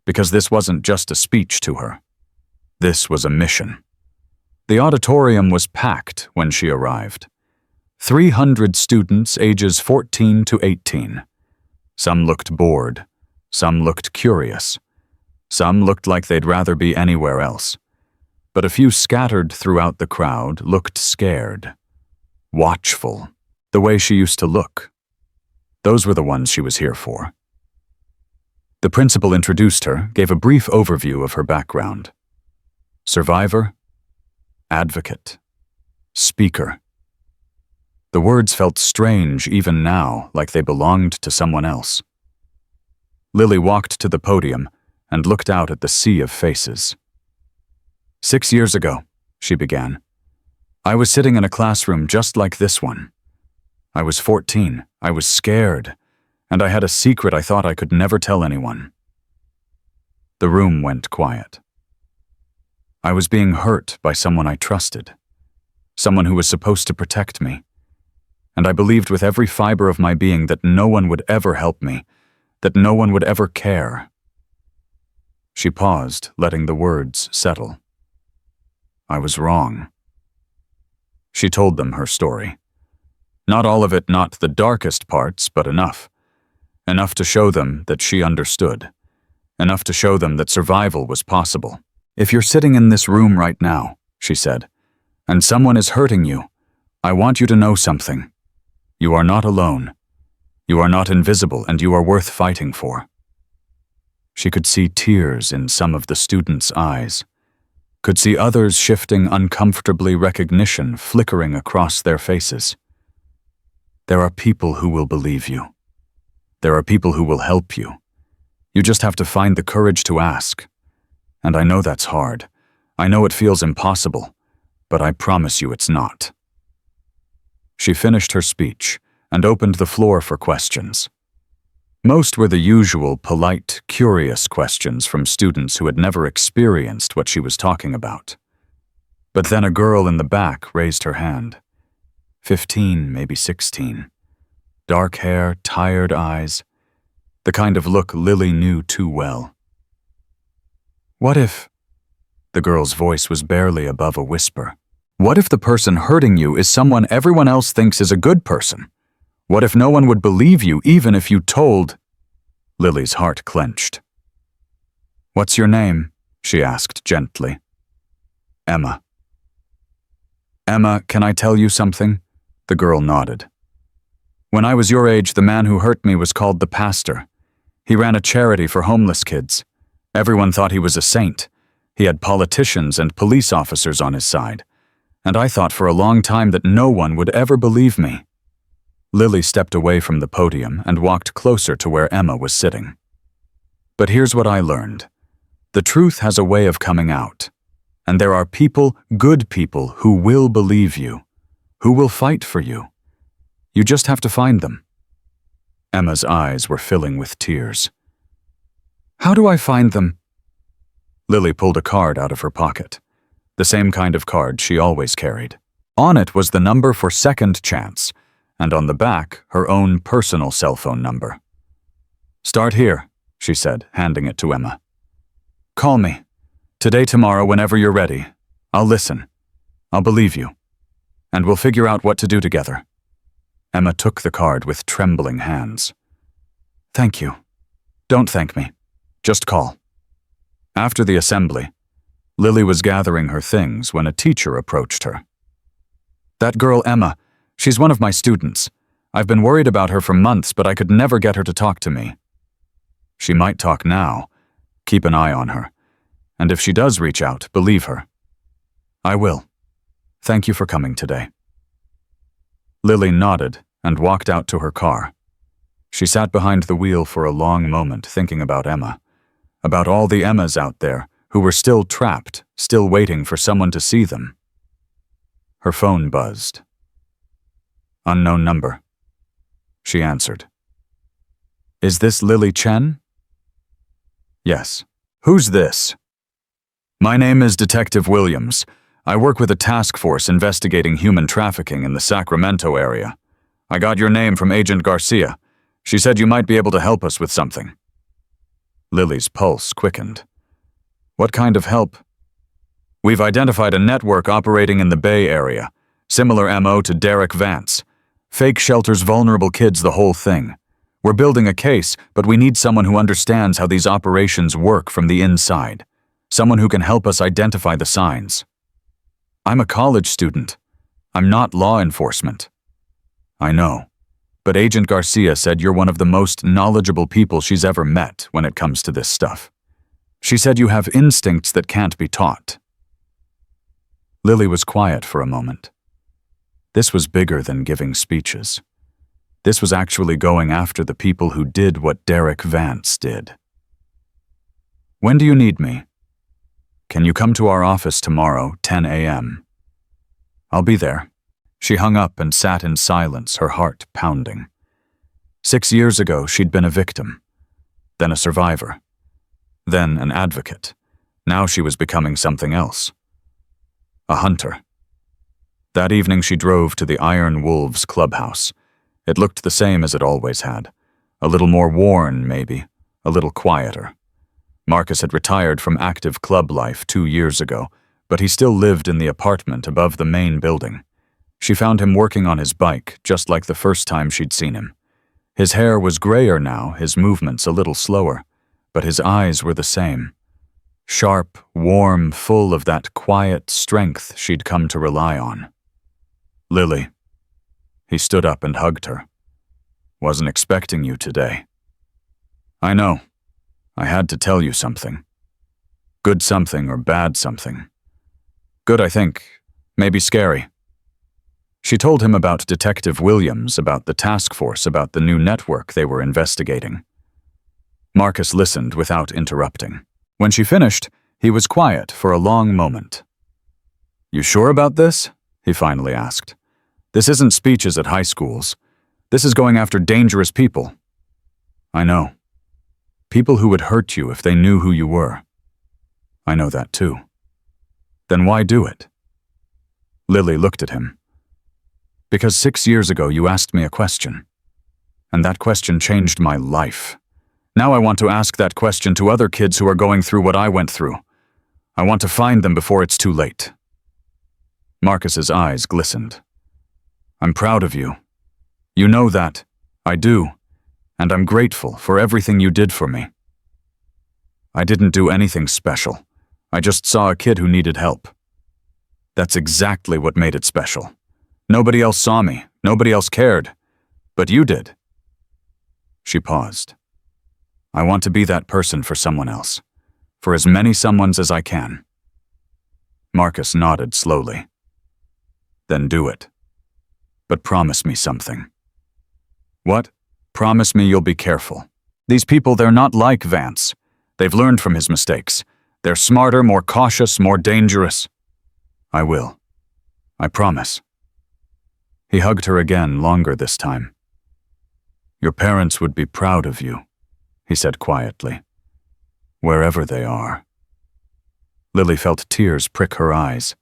Because this wasn't just a speech to her. This was a mission. The auditorium was packed when she arrived. 300 students ages 14 to 18. Some looked bored. Some looked curious. Some looked like they'd rather be anywhere else. But a few scattered throughout the crowd looked scared. Watchful. The way she used to look. Those were the ones she was here for. The principal introduced her, gave a brief overview of her background. Survivor, advocate, speaker. The words felt strange even now, like they belonged to someone else. Lily walked to the podium and looked out at the sea of faces. 6 years ago, she began, I was sitting in a classroom just like this one. I was 14, I was scared, and I had a secret I thought I could never tell anyone. The room went quiet. I was being hurt by someone I trusted, someone who was supposed to protect me, and I believed with every fiber of my being that no one would ever help me, that no one would ever care. She paused, letting the words settle. I was wrong. She told them her story. Not all of it, not the darkest parts, but enough. Enough to show them that she understood. Enough to show them that survival was possible. If you're sitting in this room right now, she said, and someone is hurting you, I want you to know something. You are not alone. You are not invisible, and you are worth fighting for. She could see tears in some of the students' eyes, could see others shifting uncomfortably, recognition flickering across their faces. There are people who will believe you. There are people who will help you. You just have to find the courage to ask. And I know that's hard. I know it feels impossible, but I promise you it's not. She finished her speech and opened the floor for questions. Most were the usual, polite, curious questions from students who had never experienced what she was talking about. But then a girl in the back raised her hand. 15, maybe 16. Dark hair, tired eyes. The kind of look Lily knew too well. What if... The girl's voice was barely above a whisper. What if the person hurting you is someone everyone else thinks is a good person? What if no one would believe you even if you told... Lily's heart clenched. What's your name? She asked gently. Emma. Emma, can I tell you something? The girl nodded. When I was your age, the man who hurt me was called the pastor. He ran a charity for homeless kids. Everyone thought he was a saint. He had politicians and police officers on his side. And I thought for a long time that no one would ever believe me. Lily stepped away from the podium and walked closer to where Emma was sitting. But here's what I learned. The truth has a way of coming out. And there are people, good people, who will believe you, who will fight for you. You just have to find them. Emma's eyes were filling with tears. How do I find them? Lily pulled a card out of her pocket, the same kind of card she always carried. On it was the number for Second Chance, and on the back, her own personal cell phone number. Start here, she said, handing it to Emma. Call me. Today, tomorrow, whenever you're ready. I'll listen. I'll believe you. And we'll figure out what to do together. Emma took the card with trembling hands. Thank you. Don't thank me. Just call. After the assembly, Lily was gathering her things when a teacher approached her. That girl Emma, she's one of my students. I've been worried about her for months, but I could never get her to talk to me. She might talk now. Keep an eye on her. And if she does reach out, believe her. I will. Thank you for coming today. Lily nodded and walked out to her car. She sat behind the wheel for a long moment thinking about Emma, about all the Emmas out there who were still trapped, still waiting for someone to see them. Her phone buzzed. Unknown number. She answered. Is this Lily Chen? Yes. Who's this? My name is Detective Williams. I work with a task force investigating human trafficking in the Sacramento area. I got your name from Agent Garcia. She said you might be able to help us with something. Lily's pulse quickened. What kind of help? We've identified a network operating in the Bay Area, similar MO to Derek Vance. Fake shelters vulnerable kids, the whole thing. We're building a case, but we need someone who understands how these operations work from the inside. Someone who can help us identify the signs. I'm a college student. I'm not law enforcement. I know, but Agent Garcia said you're one of the most knowledgeable people she's ever met when it comes to this stuff. She said you have instincts that can't be taught. Lily was quiet for a moment. This was bigger than giving speeches. This was actually going after the people who did what Derek Vance did. When do you need me? Can you come to our office tomorrow, 10 a.m.? I'll be there. She hung up and sat in silence, her heart pounding. 6 years ago, she'd been a victim, then a survivor, then an advocate. Now she was becoming something else. A hunter. That evening she drove to the Iron Wolves clubhouse. It looked the same as it always had. A little more worn, maybe. A little quieter. Marcus had retired from active club life 2 years ago, but he still lived in the apartment above the main building. She found him working on his bike, just like the first time she'd seen him. His hair was grayer now, his movements a little slower, but his eyes were the same. Sharp, warm, full of that quiet strength she'd come to rely on. Lily. He stood up and hugged her. Wasn't expecting you today. I know. I had to tell you something. Good something or bad something. Good, I think. Maybe scary. She told him about Detective Williams, about the task force, about the new network they were investigating. Marcus listened without interrupting. When she finished, he was quiet for a long moment. You sure about this? He finally asked. This isn't speeches at high schools. This is going after dangerous people. I know. People who would hurt you if they knew who you were. I know that too. Then why do it? Lily looked at him. Because 6 years ago you asked me a question. And that question changed my life. Now I want to ask that question to other kids who are going through what I went through. I want to find them before it's too late. Marcus's eyes glistened. I'm proud of you. You know that. I do. And I'm grateful for everything you did for me. I didn't do anything special. I just saw a kid who needed help. That's exactly what made it special. Nobody else saw me. Nobody else cared. But you did. She paused. I want to be that person for someone else. For as many someones as I can. Marcus nodded slowly. Then do it. But promise me something. What? Promise me you'll be careful. These people, they're not like Vance. They've learned from his mistakes. They're smarter, more cautious, more dangerous. I will. I promise. He hugged her again, longer this time. Your parents would be proud of you, he said quietly. Wherever they are. Lily felt tears prick her eyes.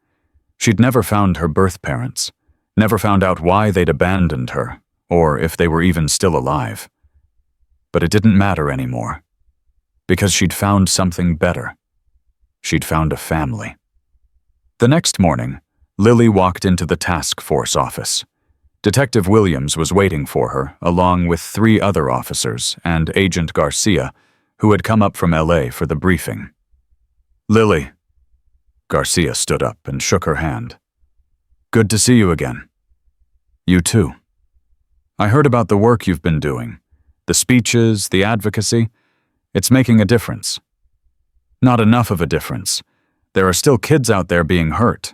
She'd never found her birth parents. Never found out why they'd abandoned her, or if they were even still alive. But it didn't matter anymore, because she'd found something better. She'd found a family. The next morning, Lily walked into the task force office. Detective Williams was waiting for her, along with 3 other officers and Agent Garcia, who had come up from LA for the briefing. "Lily." Garcia stood up and shook her hand. "Good to see you again." "You too. I heard about the work you've been doing. The speeches, the advocacy. It's making a difference." "Not enough of a difference. There are still kids out there being hurt."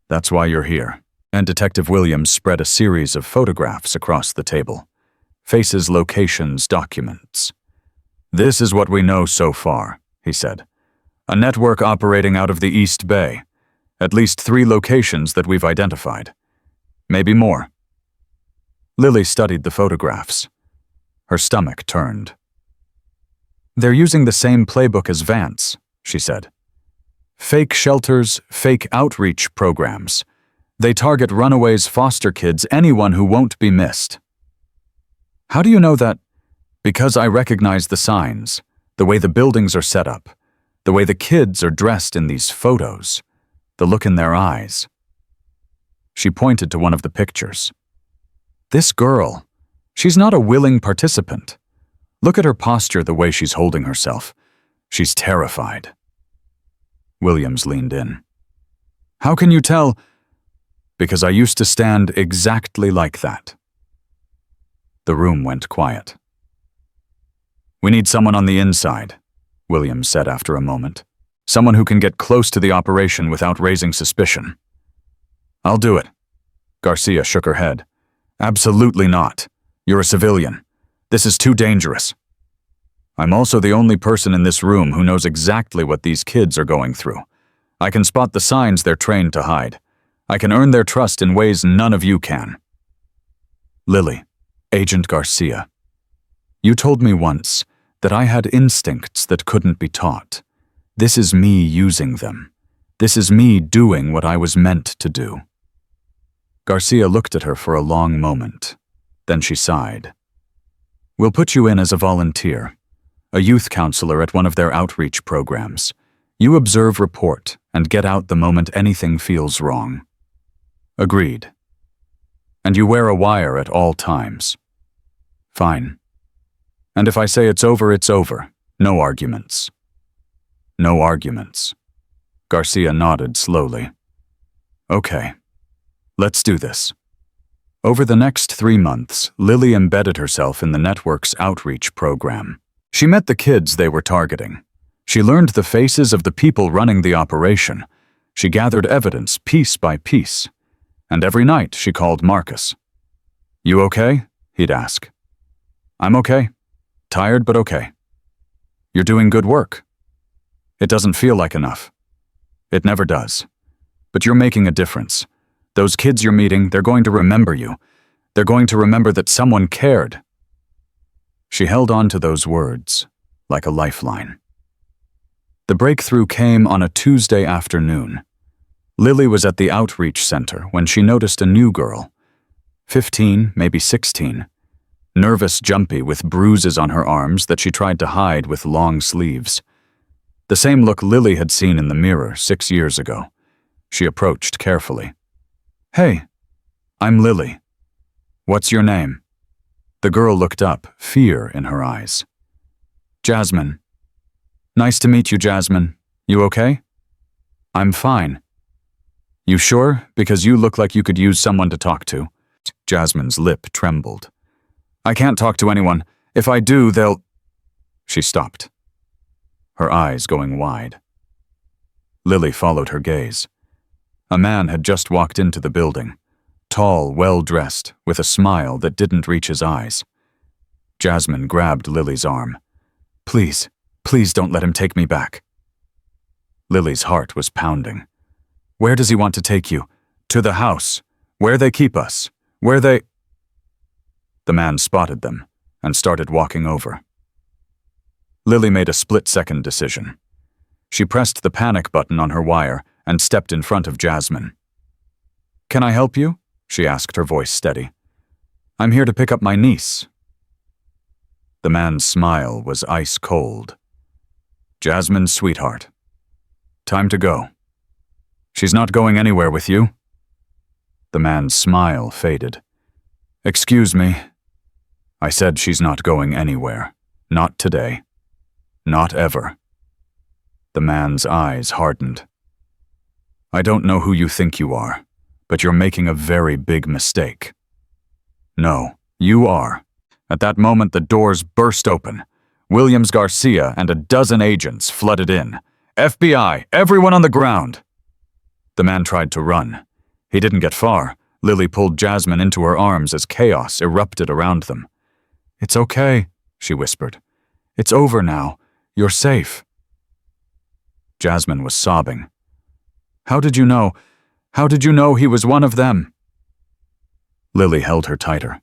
"That's why you're here." And Detective Williams spread a series of photographs across the table. Faces, locations, documents. "This is what we know so far," he said. "A network operating out of the East Bay. At least 3 locations that we've identified. Maybe more." Lily studied the photographs. Her stomach turned. "They're using the same playbook as Vance," she said. "Fake shelters, fake outreach programs. They target runaways, foster kids, anyone who won't be missed." "How do you know that?" "Because I recognize the signs, the way the buildings are set up, the way the kids are dressed in these photos, the look in their eyes." She pointed to one of the pictures. "This girl, she's not a willing participant. Look at her posture, the way she's holding herself. She's terrified." Williams leaned in. "How can you tell?" "Because I used to stand exactly like that." The room went quiet. "We need someone on the inside," Williams said after a moment. "Someone who can get close to the operation without raising suspicion." "I'll do it." Garcia shook her head. "Absolutely not. You're a civilian. This is too dangerous." "I'm also the only person in this room who knows exactly what these kids are going through. I can spot the signs they're trained to hide. I can earn their trust in ways none of you can." "Lily, Agent Garcia, you told me once that I had instincts that couldn't be taught. This is me using them. This is me doing what I was meant to do." Garcia looked at her for a long moment. Then she sighed. "We'll put you in as a volunteer, a youth counselor at one of their outreach programs. You observe, report, and get out the moment anything feels wrong." "Agreed." "And you wear a wire at all times." "Fine. And if I say it's over, it's over. No arguments." "No arguments." Garcia nodded slowly. "Okay. Let's do this." Over the next 3 months, Lily embedded herself in the network's outreach program. She met the kids they were targeting. She learned the faces of the people running the operation. She gathered evidence piece by piece. And every night she called Marcus. "You okay?" he'd ask. "I'm okay. Tired, but okay." "You're doing good work." "It doesn't feel like enough." "It never does. But you're making a difference. Those kids you're meeting, they're going to remember you. They're going to remember that someone cared." She held on to those words, like a lifeline. The breakthrough came on a Tuesday afternoon. Lily was at the outreach center when she noticed a new girl. 15, maybe 16. Nervous, jumpy, with bruises on her arms that she tried to hide with long sleeves. The same look Lily had seen in the mirror 6 years ago. She approached carefully. "Hey, I'm Lily. What's your name?" The girl looked up, fear in her eyes. "Jasmine." "Nice to meet you, Jasmine. You okay?" "I'm fine." "You sure? Because you look like you could use someone to talk to." Jasmine's lip trembled. "I can't talk to anyone. If I do, they'll—" She stopped, her eyes going wide. Lily followed her gaze. A man had just walked into the building, tall, well-dressed, with a smile that didn't reach his eyes. Jasmine grabbed Lily's arm. "Please, please don't let him take me back." Lily's heart was pounding. "Where does he want to take you?" "To the house. Where they keep us. Where they—" The man spotted them and started walking over. Lily made a split-second decision. She pressed the panic button on her wire and stepped in front of Jasmine. "Can I help you?" she asked, her voice steady. "I'm here to pick up my niece." The man's smile was ice cold. "Jasmine, sweetheart. Time to go." "She's not going anywhere with you." The man's smile faded. Excuse me. I said she's not going anywhere. Not today. Not ever. The man's eyes hardened. I don't know who you think you are, but you're making a very big mistake. No, you are. At that moment, the doors burst open. Williams Garcia and a dozen agents flooded in. FBI, everyone on the ground! The man tried to run. He didn't get far. Lily pulled Jasmine into her arms as chaos erupted around them. It's okay, she whispered. It's over now. You're safe. Jasmine was sobbing. How did you know? How did you know he was one of them? Lily held her tighter.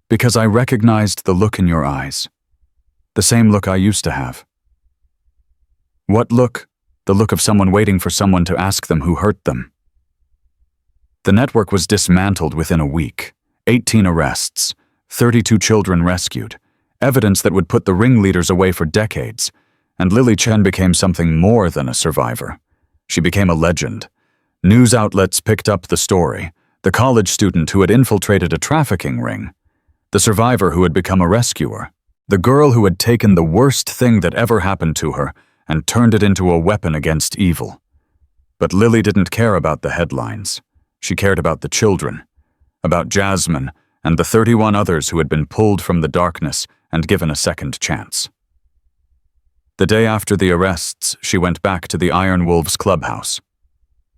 Because I recognized the look in your eyes. The same look I used to have. What look? The look of someone waiting for someone to ask them who hurt them. The network was dismantled within a week. 18 arrests, 32 children rescued, evidence that would put the ringleaders away for decades, and Lily Chen became something more than a survivor. She became a legend. News outlets picked up the story, the college student who had infiltrated a trafficking ring, the survivor who had become a rescuer, the girl who had taken the worst thing that ever happened to her and turned it into a weapon against evil. But Lily didn't care about the headlines. She cared about the children, about Jasmine and the 31 others who had been pulled from the darkness and given a second chance. The day after the arrests, she went back to the Iron Wolves clubhouse.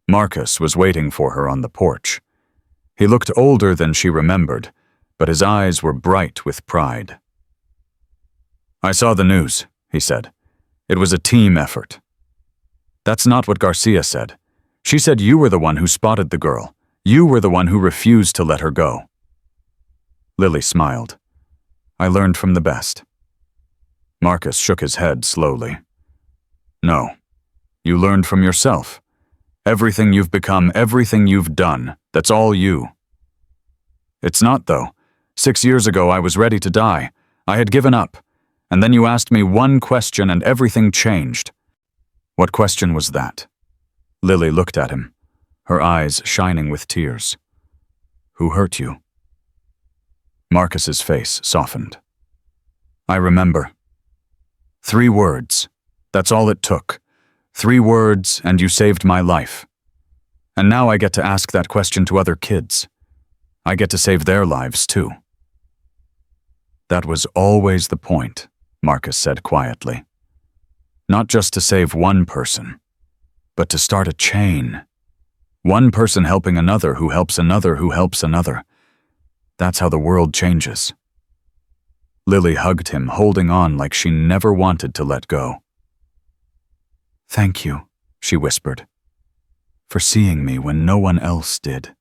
Marcus was waiting for her on the porch. He looked older than she remembered, but his eyes were bright with pride. I saw the news, he said. It was a team effort. That's not what Garcia said. She said you were the one who spotted the girl. You were the one who refused to let her go. Lily smiled. I learned from the best. Marcus shook his head slowly. No, you learned from yourself. Everything you've become, everything you've done, that's all you. It's not, though. 6 years ago, I was ready to die. I had given up. And then you asked me one question and everything changed. What question was that? Lily looked at him, her eyes shining with tears. Who hurt you? Marcus's face softened. I remember. 3 words. That's all it took. 3 words, and you saved my life. And now I get to ask that question to other kids. I get to save their lives, too. That was always the point, Marcus said quietly. Not just to save one person, but to start a chain. One person helping another who helps another who helps another. That's how the world changes. Lily hugged him, holding on like she never wanted to let go. Thank you, she whispered, for seeing me when no one else did.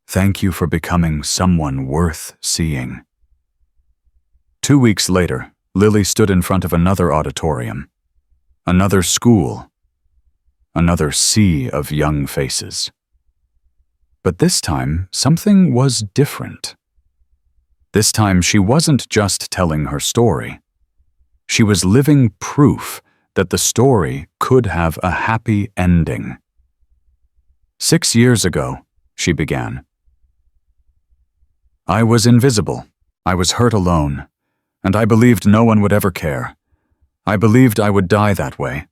Thank you for becoming someone worth seeing. 2 weeks later, Lily stood in front of another auditorium, another school, another sea of young faces. But this time, something was different. This time, she wasn't just telling her story. She was living proof that the story could have a happy ending. 6 years ago, she began. I was invisible. I was hurt alone. And I believed no one would ever care. I believed I would die that way.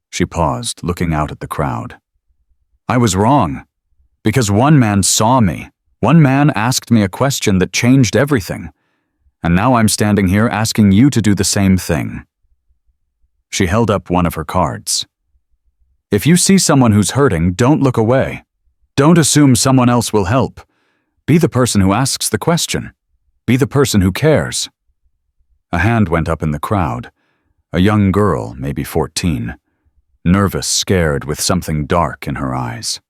She paused, looking out at the crowd. I was wrong, because one man saw me. One man asked me a question that changed everything. And now I'm standing here asking you to do the same thing. She held up one of her cards. If you see someone who's hurting, don't look away. Don't assume someone else will help. Be the person who asks the question. Be the person who cares. A hand went up in the crowd. A young girl, maybe 14, nervous, scared, with something dark in her eyes.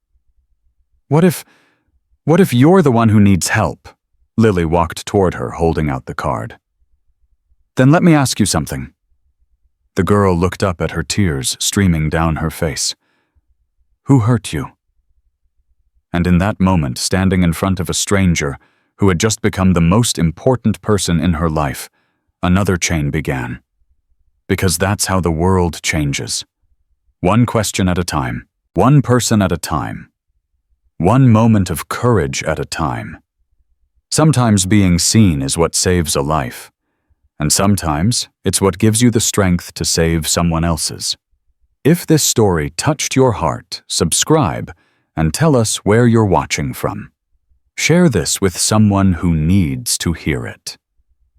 What if you're the one who needs help? Lily walked toward her, holding out the card. Then let me ask you something. The girl looked up at her, tears streaming down her face. Who hurt you? And in that moment, standing in front of a stranger who had just become the most important person in her life, another chain began. Because that's how the world changes. One question at a time, one person at a time. one moment of courage at a time. Sometimes being seen is what saves a life, and sometimes it's what gives you the strength to save someone else's. If this story touched your heart, subscribe and tell us where you're watching from. Share this with someone who needs to hear it,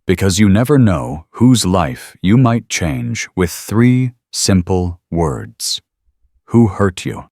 because you never know whose life you might change with 3 simple words. Who hurt you?